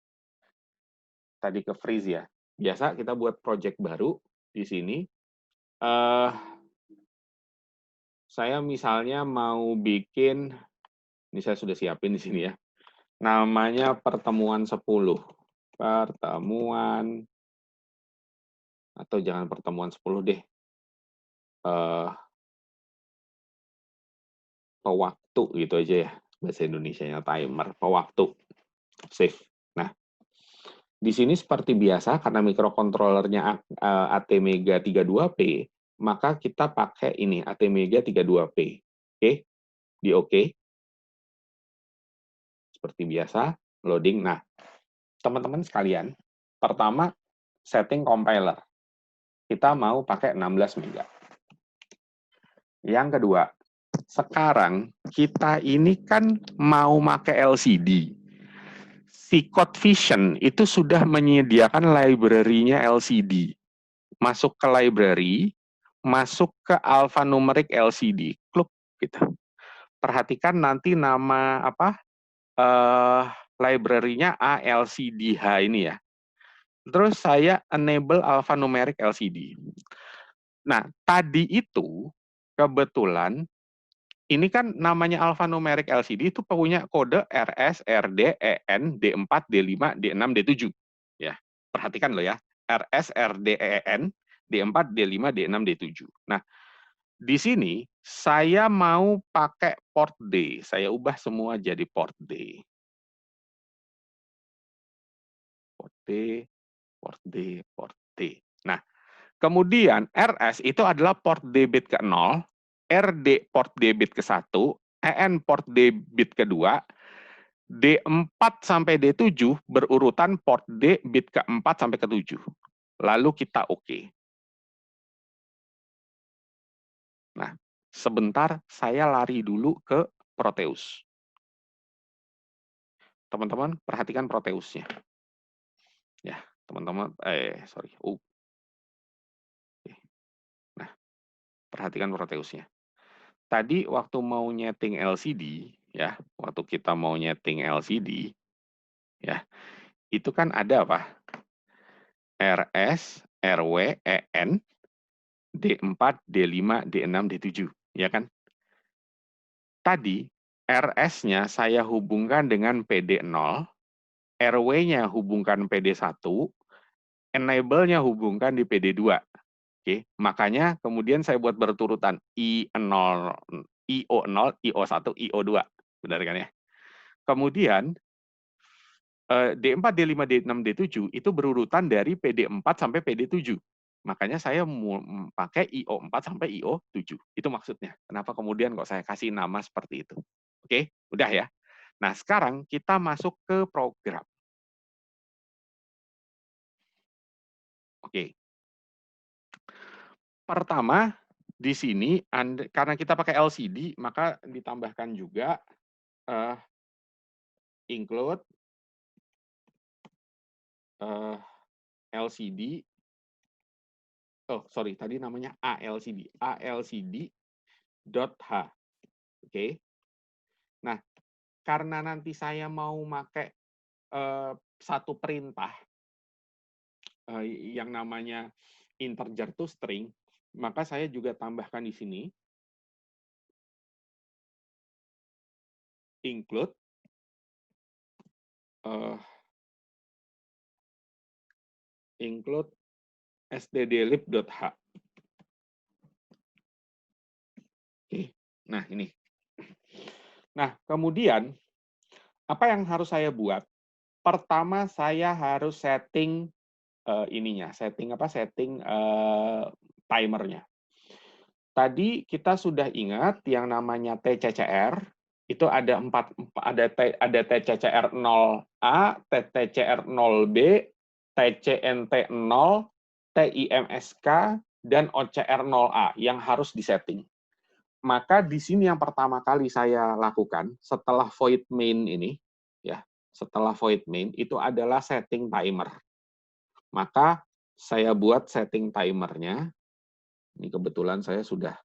Tadi ke freeze ya. Biasa kita buat project baru di sini. Saya misalnya mau bikin, ini saya sudah siapin di sini ya. Namanya pertemuan 10. Pertemuan, atau jangan pertemuan 10 deh. Pewaktu gitu aja ya. Bahasa Indonesianya timer, pewaktu. Save. Nah, di sini seperti biasa, karena microcontrollernya ATmega 32P, maka kita pakai ini, ATmega 32P. Oke, di OK. Seperti biasa, loading. Nah, teman-teman sekalian, pertama, setting compiler. Kita mau pakai 16 mega. Yang kedua, sekarang kita ini kan mau pakai LCD. Si CodeVision itu sudah menyediakan library-nya LCD. Masuk ke library, masuk ke alphanumeric LCD, klik gitu. Perhatikan nanti nama library-nya ALCDH ini ya. Terus saya enable alphanumeric LCD. Nah, tadi itu kebetulan ini kan namanya alphanumeric LCD itu punya kode RS, RD, EN, D4, D5, D6, D7. Ya, perhatikan loh ya. RS, RD, EN, D4, D5, D6, D7. Nah, di sini saya mau pakai port D. Saya ubah semua jadi port D. Port D, port D, port D. Nah, kemudian RS itu adalah port D bit ke-0, RD port D bit ke-1, EN port D bit ke-2, D4 sampai D7 berurutan port D bit ke-4 sampai ke-7. Lalu kita OK. Nah, sebentar saya lari dulu ke Proteus. Teman-teman perhatikan Proteusnya. Ya, teman-teman, sorry. Nah, perhatikan Proteusnya. Tadi waktu mau nyeting LCD, ya, waktu kita mau nyeting LCD, ya, itu kan ada apa? RS, RW, EN, D4, D5, D6, D7, ya kan? Tadi RS-nya saya hubungkan dengan PD0, RW-nya hubungkan PD1, enable-nya hubungkan di PD2. Oke, makanya kemudian saya buat berturutan I0, IO0, IO1, IO2. Benar kan ya? Kemudian D4, D5, D6, D7 itu berurutan dari PD4 sampai PD7. Makanya saya pakai IO4 sampai IO7. Itu maksudnya. Kenapa kemudian kok saya kasih nama seperti itu. Oke, udah ya. Nah, sekarang kita masuk ke program. Oke. Pertama, di sini karena kita pakai LCD, maka ditambahkan juga include LCD. Oh, sorry, tadi namanya ALCD. ALCD.h. Oke. Nah, karena nanti saya mau pakai satu perintah yang namanya integer to string, maka saya juga tambahkan di sini include stdlib.h. Oke. Nah, ini. Nah, kemudian apa yang harus saya buat? Pertama, saya harus setting setting timernya. Tadi kita sudah ingat yang namanya TCCR itu ada ada TCCR 0A, TCCR 0B, TCNT 0, TIMSK dan OCR 0A yang harus disetting. Maka di sini yang pertama kali saya lakukan setelah void main ini ya, setelah void main itu adalah setting timer. Maka saya buat setting timernya. Ini kebetulan saya sudah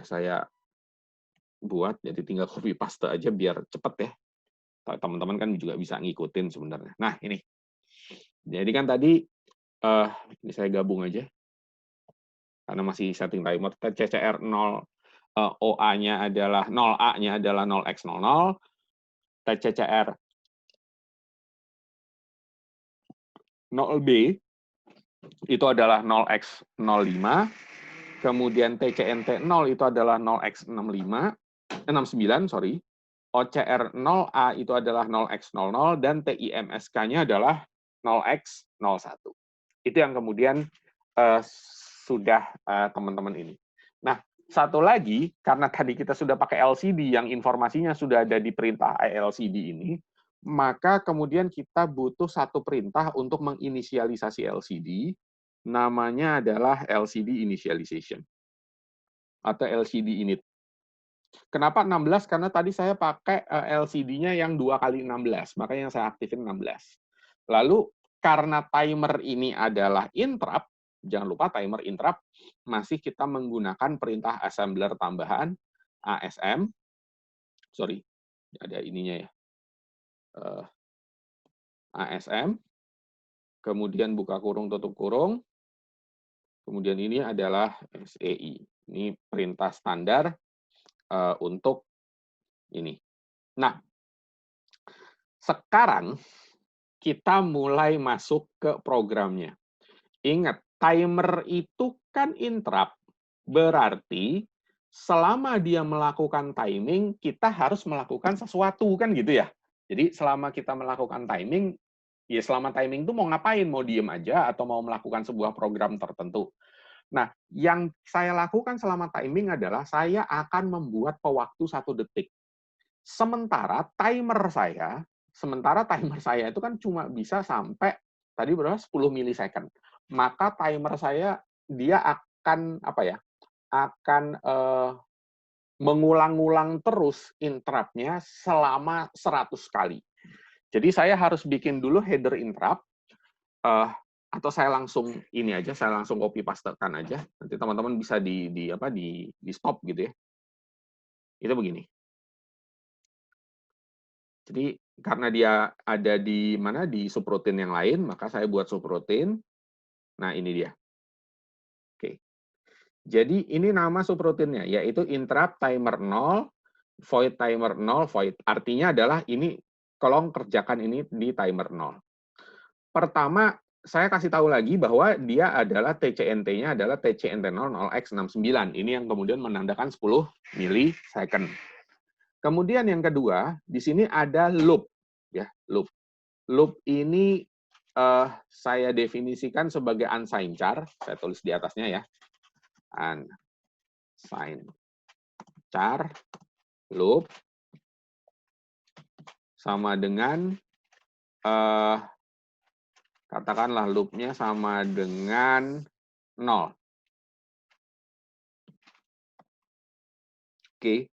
saya buat, jadi tinggal copy paste aja biar cepet ya. Teman-teman kan juga bisa ngikutin sebenarnya. Nah, ini. Jadi kan tadi, ini saya gabung aja, karena masih setting timer. TCCR 0, OA-nya adalah 0A-nya adalah 0x00, TCCR 0B itu adalah 0x05, kemudian TCNT 0 itu adalah 0x69, sorry. OCR 0A itu adalah 0x00 dan TIMSK-nya adalah 0x01. Itu yang kemudian sudah teman-teman ini. Nah, satu lagi, karena tadi kita sudah pakai LCD yang informasinya sudah ada di perintah LCD ini, maka kemudian kita butuh satu perintah untuk menginisialisasi LCD, namanya adalah LCD initialization atau LCD init. Kenapa 16? Karena tadi saya pakai LCD-nya yang 2x16, makanya yang saya aktifin 16. Lalu, karena timer ini adalah interrupt, jangan lupa timer interrupt, masih kita menggunakan perintah assembler tambahan, ASM, sorry, ada ininya ya, ASM, kemudian buka kurung, tutup kurung, kemudian ini adalah SEI. Ini perintah standar untuk ini. Nah, sekarang kita mulai masuk ke programnya. Ingat, timer itu kan interrupt. Berarti selama dia melakukan timing, kita harus melakukan sesuatu, kan gitu ya. Jadi selama kita melakukan timing, ya selama timing itu mau ngapain? Mau diem aja atau mau melakukan sebuah program tertentu. Nah, yang saya lakukan selama timing adalah saya akan membuat pewaktu 1 detik. Sementara timer saya itu kan cuma bisa sampai tadi berapa 10 milisecond. Maka timer saya dia akan akan mengulang-ulang terus interrupt-nya selama 100 kali. Jadi saya harus bikin dulu header interrupt atau saya langsung saya langsung copy pastekan aja. Nanti teman-teman bisa di stop gitu ya. Itu begini. Jadi karena dia ada di subroutine yang lain, maka saya buat subroutine. Nah, ini dia. Oke. Jadi ini nama subroutine-nya, yaitu interrupt timer 0, void timer 0, void. Artinya adalah ini, tolong kerjakan ini di timer 0. Pertama, saya kasih tahu lagi bahwa dia adalah TCNT-nya adalah TCNT 0 0x69. Ini yang kemudian menandakan 10 milisecond. Kemudian yang kedua, di sini ada loop. Ya, loop. Loop ini saya definisikan sebagai unsigned char. Saya tulis di atasnya ya. Unsigned char loop sama dengan katakanlah loopnya sama dengan 0. Oke,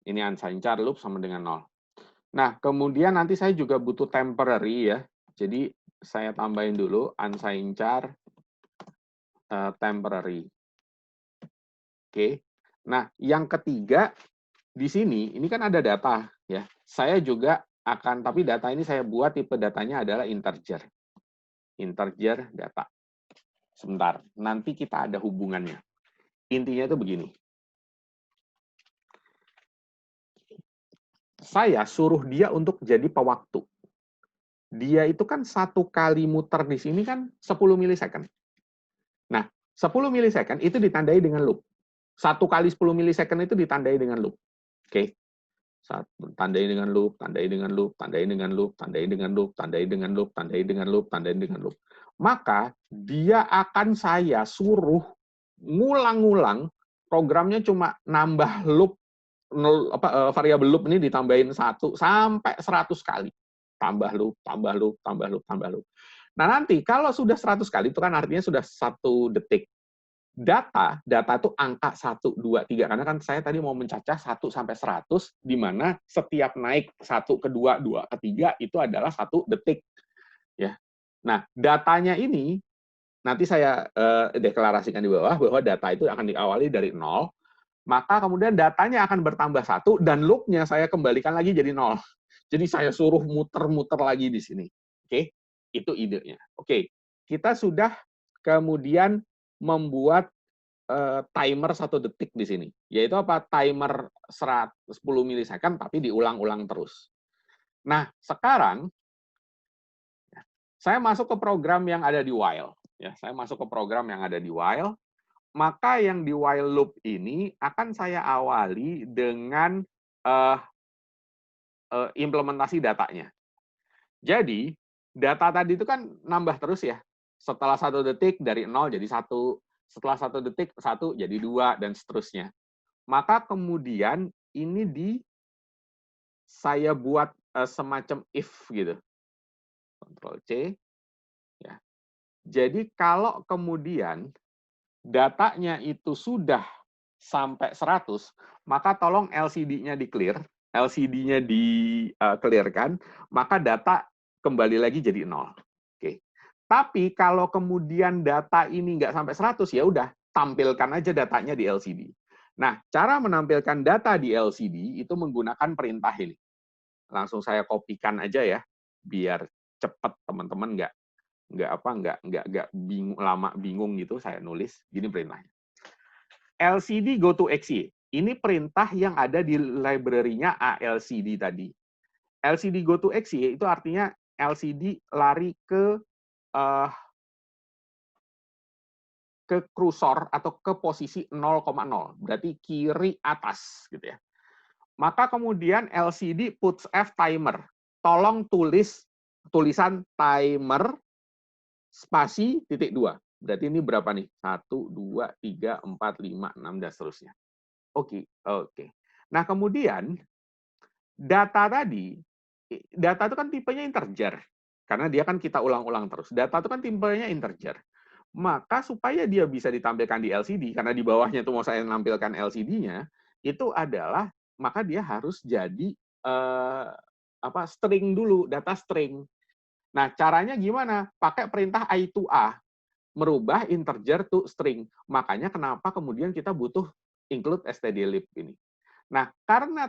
ini unsigned char loop sama dengan 0. Nah, kemudian nanti saya juga butuh temporary ya. Jadi saya tambahin dulu unsigned char temporary. Oke. Nah, yang ketiga di sini ini kan ada data ya. Saya juga akan, tapi data ini saya buat tipe datanya adalah integer. Integer data. Sebentar, nanti kita ada hubungannya. Intinya itu begini. Saya suruh dia untuk jadi pewaktu. Dia itu kan satu kali muter di sini kan 10 milisecond. Nah, 10 milisecond itu ditandai dengan loop. 1 kali 10 milisecond itu ditandai dengan loop. Oke. Tandai dengan loop, tandai dengan loop, tandai dengan loop, tandai dengan loop, tandai dengan loop, tandai dengan loop, tandai dengan loop. Maka dia akan saya suruh ngulang-ngulang, programnya cuma nambah loop variabel loop ini ditambahin 1 sampai 100 kali. Tambah loop, tambah loop, tambah loop, tambah loop. Nah, nanti kalau sudah 100 kali, itu kan artinya sudah 1 detik. Data itu angka 1, 2, 3. Karena kan saya tadi mau mencacah 1 sampai 100, di mana setiap naik 1 ke 2, 2 ke 3, itu adalah 1 detik. Ya. Nah, datanya ini, nanti saya deklarasikan di bawah, bahwa data itu akan diawali dari 0, maka kemudian datanya akan bertambah 1 dan loop-nya saya kembalikan lagi jadi 0. Jadi saya suruh muter-muter lagi di sini. Oke, itu idenya. Oke, kita sudah kemudian membuat timer 1 detik di sini. Yaitu apa? Timer 10 milisecond tapi diulang-ulang terus. Nah, sekarang saya masuk ke program yang ada di while. Ya, saya masuk ke program yang ada di while. Maka yang di while loop ini akan saya awali dengan implementasi datanya. Jadi, data tadi itu kan nambah terus ya. Setelah 1 detik dari 0 jadi 1, setelah 1 detik 1 jadi 2, dan seterusnya. Maka kemudian ini saya buat semacam if gitu. Ctrl C. Ya. Jadi kalau kemudian datanya itu sudah sampai 100, maka tolong LCD-nya di-clear, LCD-nya di-clearkan, maka data kembali lagi jadi 0. Oke. Tapi kalau kemudian data ini nggak sampai 100, ya udah, tampilkan aja datanya di LCD. Nah, cara menampilkan data di LCD itu menggunakan perintah ini. Langsung saya kopikan aja ya, biar cepat teman-teman nggak bingung gitu. Saya nulis gini perintahnya. LCD go to XY. Ini perintah yang ada di library-nya ALCD tadi. LCD go to XY itu artinya LCD lari ke kursor atau ke posisi 0,0. Berarti kiri atas gitu ya. Maka kemudian LCD puts F timer. Tolong tulisan timer spasi titik 2. Berarti ini berapa nih? 1, 2, 3, 4, 5, 6, dan seterusnya. Oke. Nah, kemudian data itu kan tipenya integer. Karena dia kan kita ulang-ulang terus. Data itu kan tipenya integer. Maka supaya dia bisa ditampilkan di LCD, karena di bawahnya itu mau saya menampilkan LCD-nya, itu adalah, maka dia harus jadi string dulu, data string. Nah, caranya gimana? Pakai perintah I to A, merubah integer to string. Makanya kenapa kemudian kita butuh include stdlib ini. Nah, karena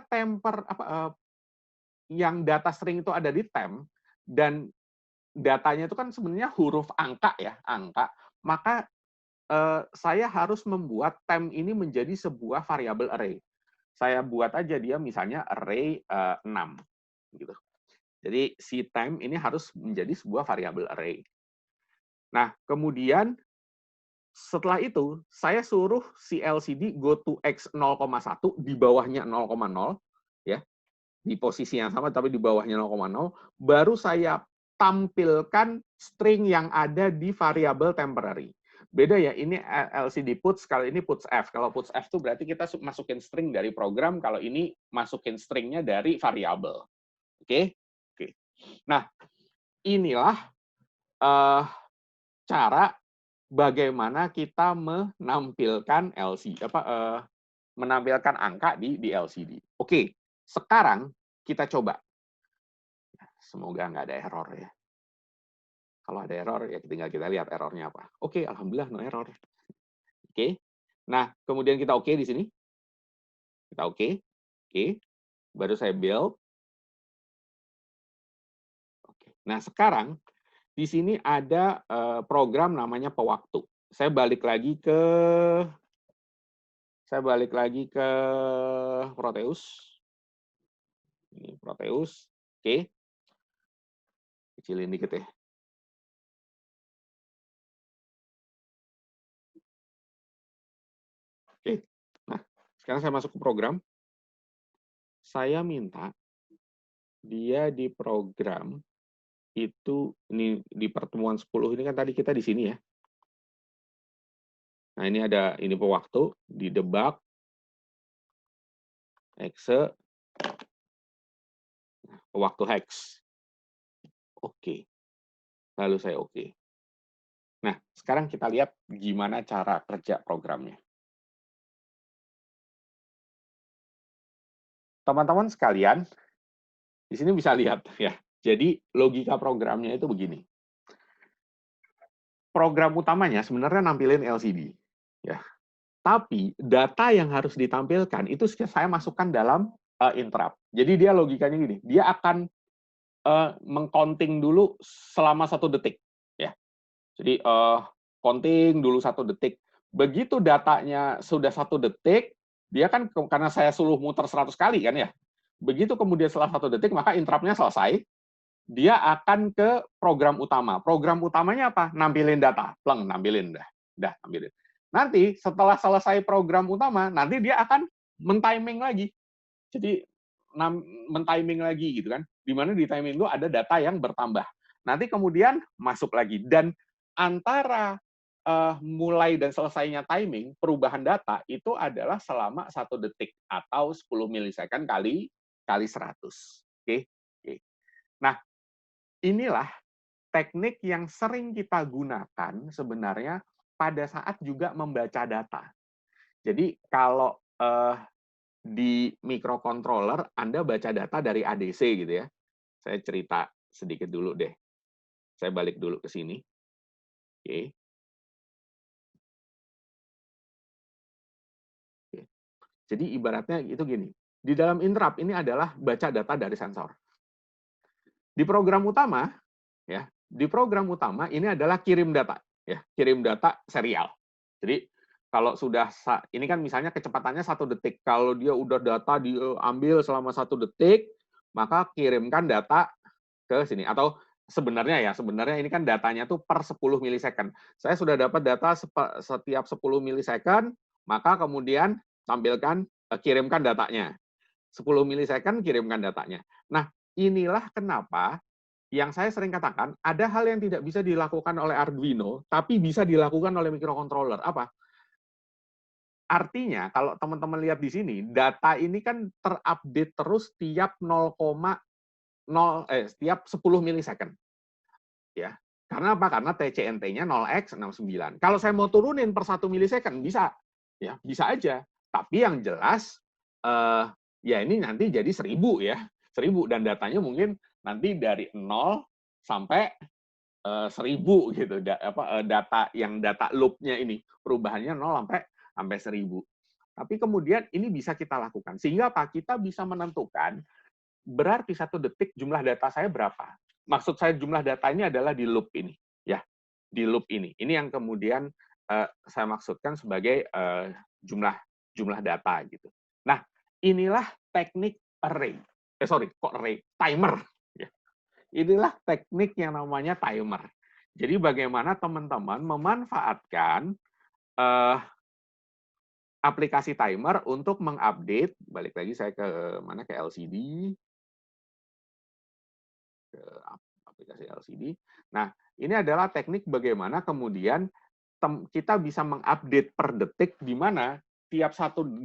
yang data string itu ada di temp, dan datanya itu kan sebenarnya huruf angka ya, angka, maka saya harus membuat temp ini menjadi sebuah variabel array. Saya buat aja dia misalnya array 6 gitu. Jadi si temp ini harus menjadi sebuah variabel array. Nah, kemudian setelah itu saya suruh si LCD go to X 0,1 di bawahnya 0,0 ya. Di posisi yang sama tapi di bawahnya 0,0, baru saya tampilkan string yang ada di variabel temporary. Beda ya, ini LCD puts, kalau ini puts F. Kalau puts F itu berarti kita masukin string dari program, kalau ini masukin stringnya dari variabel. Oke? Oke. Nah, inilah cara bagaimana kita menampilkan menampilkan angka di LCD. Oke, sekarang kita coba. Semoga nggak ada error ya. Kalau ada error, ya tinggal kita lihat errornya apa. Oke, alhamdulillah no error. Oke. Nah, kemudian kita oke di sini. Kita oke. Oke. Baru saya build. Oke. Nah, sekarang di sini ada program namanya pewaktu. Saya balik lagi ke Proteus. Ini Proteus. Oke. Kecilin dikit ya. Oke. Nah, sekarang saya masuk ke program. Saya minta dia di program itu, ini di pertemuan 10 ini kan tadi kita di sini ya. Nah, ini ada ini pewaktu, di debug, exe, pewaktu hex. Oke. Lalu saya oke. Nah, sekarang kita lihat gimana cara kerja programnya. Teman-teman sekalian, di sini bisa lihat ya. Jadi logika programnya itu begini. Program utamanya sebenarnya nampilin LCD, ya. Tapi data yang harus ditampilkan itu saya masukkan dalam interrupt. Jadi dia logikanya gini, dia akan mengcounting dulu selama 1 detik, ya. Jadi counting dulu 1 detik. Begitu datanya sudah 1 detik, dia kan karena saya suruh muter 100 kali kan ya. Begitu kemudian setelah 1 detik maka interrupt-nya selesai, dia akan ke program utama. Program utamanya apa? Nampilin data, pleng, nampilin dah nampilin. Nanti setelah selesai program utama, nanti dia akan men-timing lagi. Jadi men-timing lagi gitu kan. Di mana di timing itu ada data yang bertambah. Nanti kemudian masuk lagi, dan antara mulai dan selesainya timing perubahan data itu adalah selama 1 detik atau 10 milisecond kali 100. Oke. Oke. Nah, inilah teknik yang sering kita gunakan sebenarnya pada saat juga membaca data. Jadi kalau di microcontroller Anda baca data dari ADC gitu ya. Saya cerita sedikit dulu deh. Saya balik dulu ke sini. Oke. Oke. Jadi ibaratnya itu gini. Di dalam interrupt ini adalah baca data dari sensor. Di program utama, ya, di program utama ini adalah kirim data, ya, kirim data serial. Jadi kalau sudah ini kan misalnya kecepatannya 1 detik. Kalau dia udah data diambil selama 1 detik, maka kirimkan data ke sini. Atau sebenarnya ini kan datanya tuh per 10 milisecond. Saya sudah dapat data setiap 10 milisecond, maka kemudian kirimkan datanya. 10 milisecond kirimkan datanya. Nah, inilah kenapa yang saya sering katakan, ada hal yang tidak bisa dilakukan oleh Arduino, tapi bisa dilakukan oleh microcontroller. Apa? Artinya, kalau teman-teman lihat di sini, data ini kan terupdate terus tiap setiap 10 milisecond. Ya. Karena apa? Karena TCNT-nya 0x69. Kalau saya mau turunin per 1 milisecond, bisa. Ya, bisa aja. Tapi yang jelas, ya ini nanti jadi 1000 ya. 1000, dan datanya mungkin nanti dari 0 sampai 1000 gitu. Data loop-nya ini. Perubahannya 0 sampai 1000. Tapi kemudian ini bisa kita lakukan. Sehingga apa? Kita bisa menentukan berarti 1 detik jumlah data saya berapa. Maksud saya jumlah data ini adalah di loop ini, ya, di loop ini. Ini yang kemudian saya maksudkan sebagai jumlah data gitu. Nah, inilah teknik array. Timer. Ya. Inilah teknik yang namanya timer. Jadi bagaimana teman-teman memanfaatkan aplikasi timer untuk mengupdate. Balik lagi saya ke mana, ke LCD. Ke aplikasi LCD. Nah, ini adalah teknik bagaimana kemudian kita bisa mengupdate per detik, di mana tiap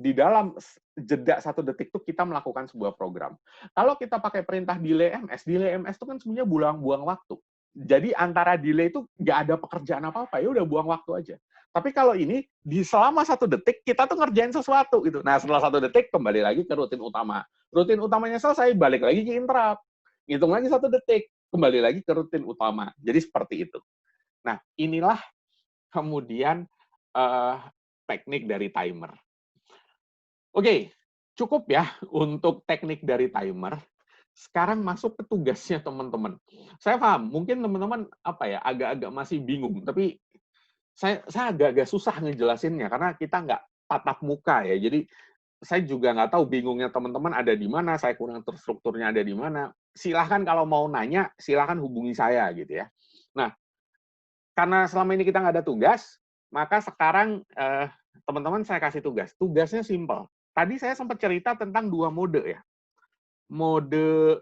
di dalam jeda 1 detik itu kita melakukan sebuah program. Kalau kita pakai perintah delay MS itu kan sebenarnya buang waktu. Jadi antara delay itu nggak ada pekerjaan apa-apa, ya udah buang waktu aja. Tapi kalau ini, selama 1 detik, kita tuh ngerjain sesuatu gitu. Nah, setelah 1 detik, kembali lagi ke rutin utama. Rutin utamanya selesai, balik lagi ke interrupt. Hitung lagi 1 detik, kembali lagi ke rutin utama. Jadi seperti itu. Nah, inilah kemudian teknik dari timer. Oke, cukup ya untuk teknik dari timer. Sekarang masuk ke tugasnya teman-teman. Saya paham, mungkin teman-teman agak-agak masih bingung, tapi saya agak-agak susah ngejelasinnya karena kita nggak tatap muka ya. Jadi saya juga nggak tahu bingungnya teman-teman ada di mana, saya kurang terstrukturnya ada di mana. Silahkan kalau mau nanya, silahkan hubungi saya gitu ya. Nah, karena selama ini kita nggak ada tugas, maka sekarang teman-teman saya kasih tugas. Tugasnya simpel. Tadi saya sempat cerita tentang 2 mode ya. Mode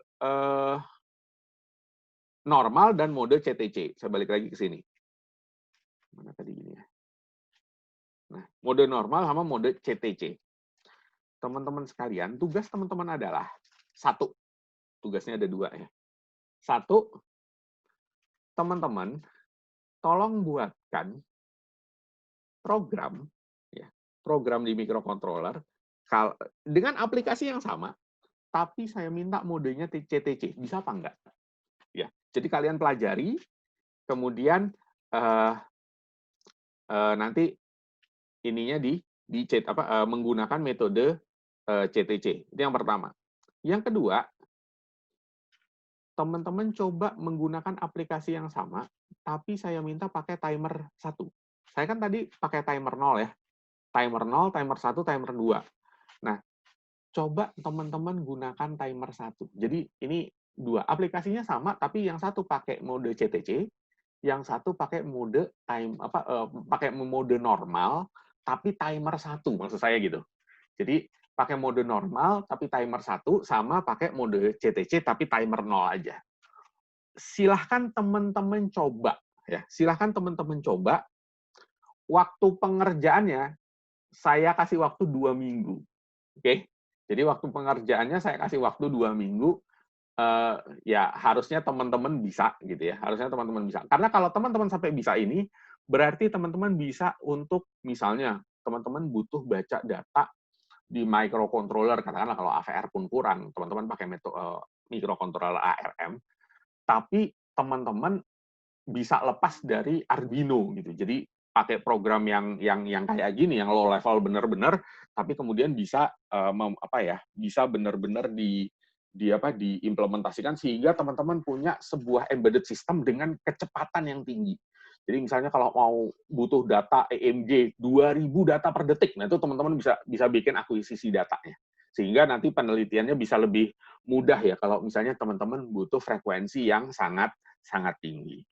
normal dan mode CTC. Saya balik lagi ke sini. Mana tadi gini ya. Nah, mode normal sama mode CTC. Teman-teman sekalian, tugas teman-teman adalah 1. Tugasnya ada 2 ya. 1, teman-teman tolong buatkan program di microcontroller dengan aplikasi yang sama, tapi saya minta modenya CTC. Bisa apa enggak? Ya, jadi kalian pelajari, kemudian nanti ininya menggunakan metode CTC. Itu yang pertama. Yang kedua, teman-teman coba menggunakan aplikasi yang sama, tapi saya minta pakai timer 1. Saya kan tadi pakai timer 0 ya. Timer 0, timer 1, timer 2. Nah, coba teman-teman gunakan timer 1. Jadi ini 2. Aplikasinya sama, tapi yang satu pakai mode CTC, yang satu pakai mode pakai mode normal, tapi timer 1, maksud saya gitu. Jadi pakai mode normal tapi timer 1, sama pakai mode CTC tapi timer 0 aja. Silahkan teman-teman coba ya. Silahkan teman-teman coba. Waktu pengerjaannya saya kasih waktu 2 minggu. Oke. Jadi waktu pengerjaannya saya kasih waktu 2 minggu. Ya harusnya teman-teman bisa gitu ya. Harusnya teman-teman bisa. Karena kalau teman-teman sampai bisa ini, berarti teman-teman bisa untuk misalnya teman-teman butuh baca data di microcontroller, katakanlah kalau AVR pun kurang, teman-teman pakai microcontroller ARM, tapi teman-teman bisa lepas dari Arduino gitu. Jadi pakai program yang kayak gini, yang low level bener-bener, tapi kemudian bisa bisa bener-bener diimplementasikan sehingga teman-teman punya sebuah embedded system dengan kecepatan yang tinggi. Jadi misalnya kalau mau butuh data EMG 2000 data per detik, nah itu teman-teman bisa bikin akuisisi datanya. Sehingga nanti penelitiannya bisa lebih mudah ya kalau misalnya teman-teman butuh frekuensi yang sangat tinggi.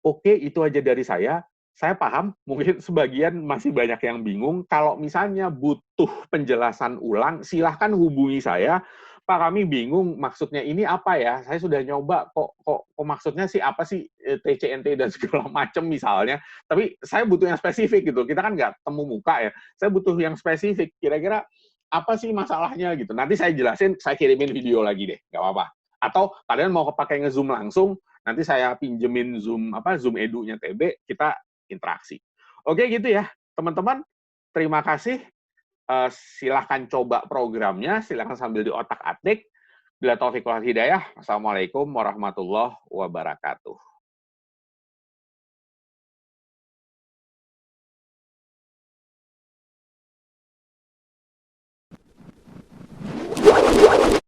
Oke, itu aja dari saya. Saya paham, mungkin sebagian masih banyak yang bingung. Kalau misalnya butuh penjelasan ulang, silahkan hubungi saya. Pak, kami bingung maksudnya ini apa ya? Saya sudah nyoba kok maksudnya sih apa sih TCNT dan segala macam misalnya. Tapi saya butuh yang spesifik gitu. Kita kan nggak temu muka ya. Saya butuh yang spesifik. Kira-kira apa sih masalahnya gitu. Nanti saya jelasin, saya kirimin video lagi deh, nggak apa-apa. Atau kalian mau pakai nge-zoom langsung, nanti saya pinjemin Zoom Zoom Edu-nya TB, kita interaksi. Oke gitu ya, teman-teman. Terima kasih. Silahkan coba programnya, silahkan sambil diotak-atik. Bila taufiq wal hidayah. Assalamualaikum warahmatullahi wabarakatuh.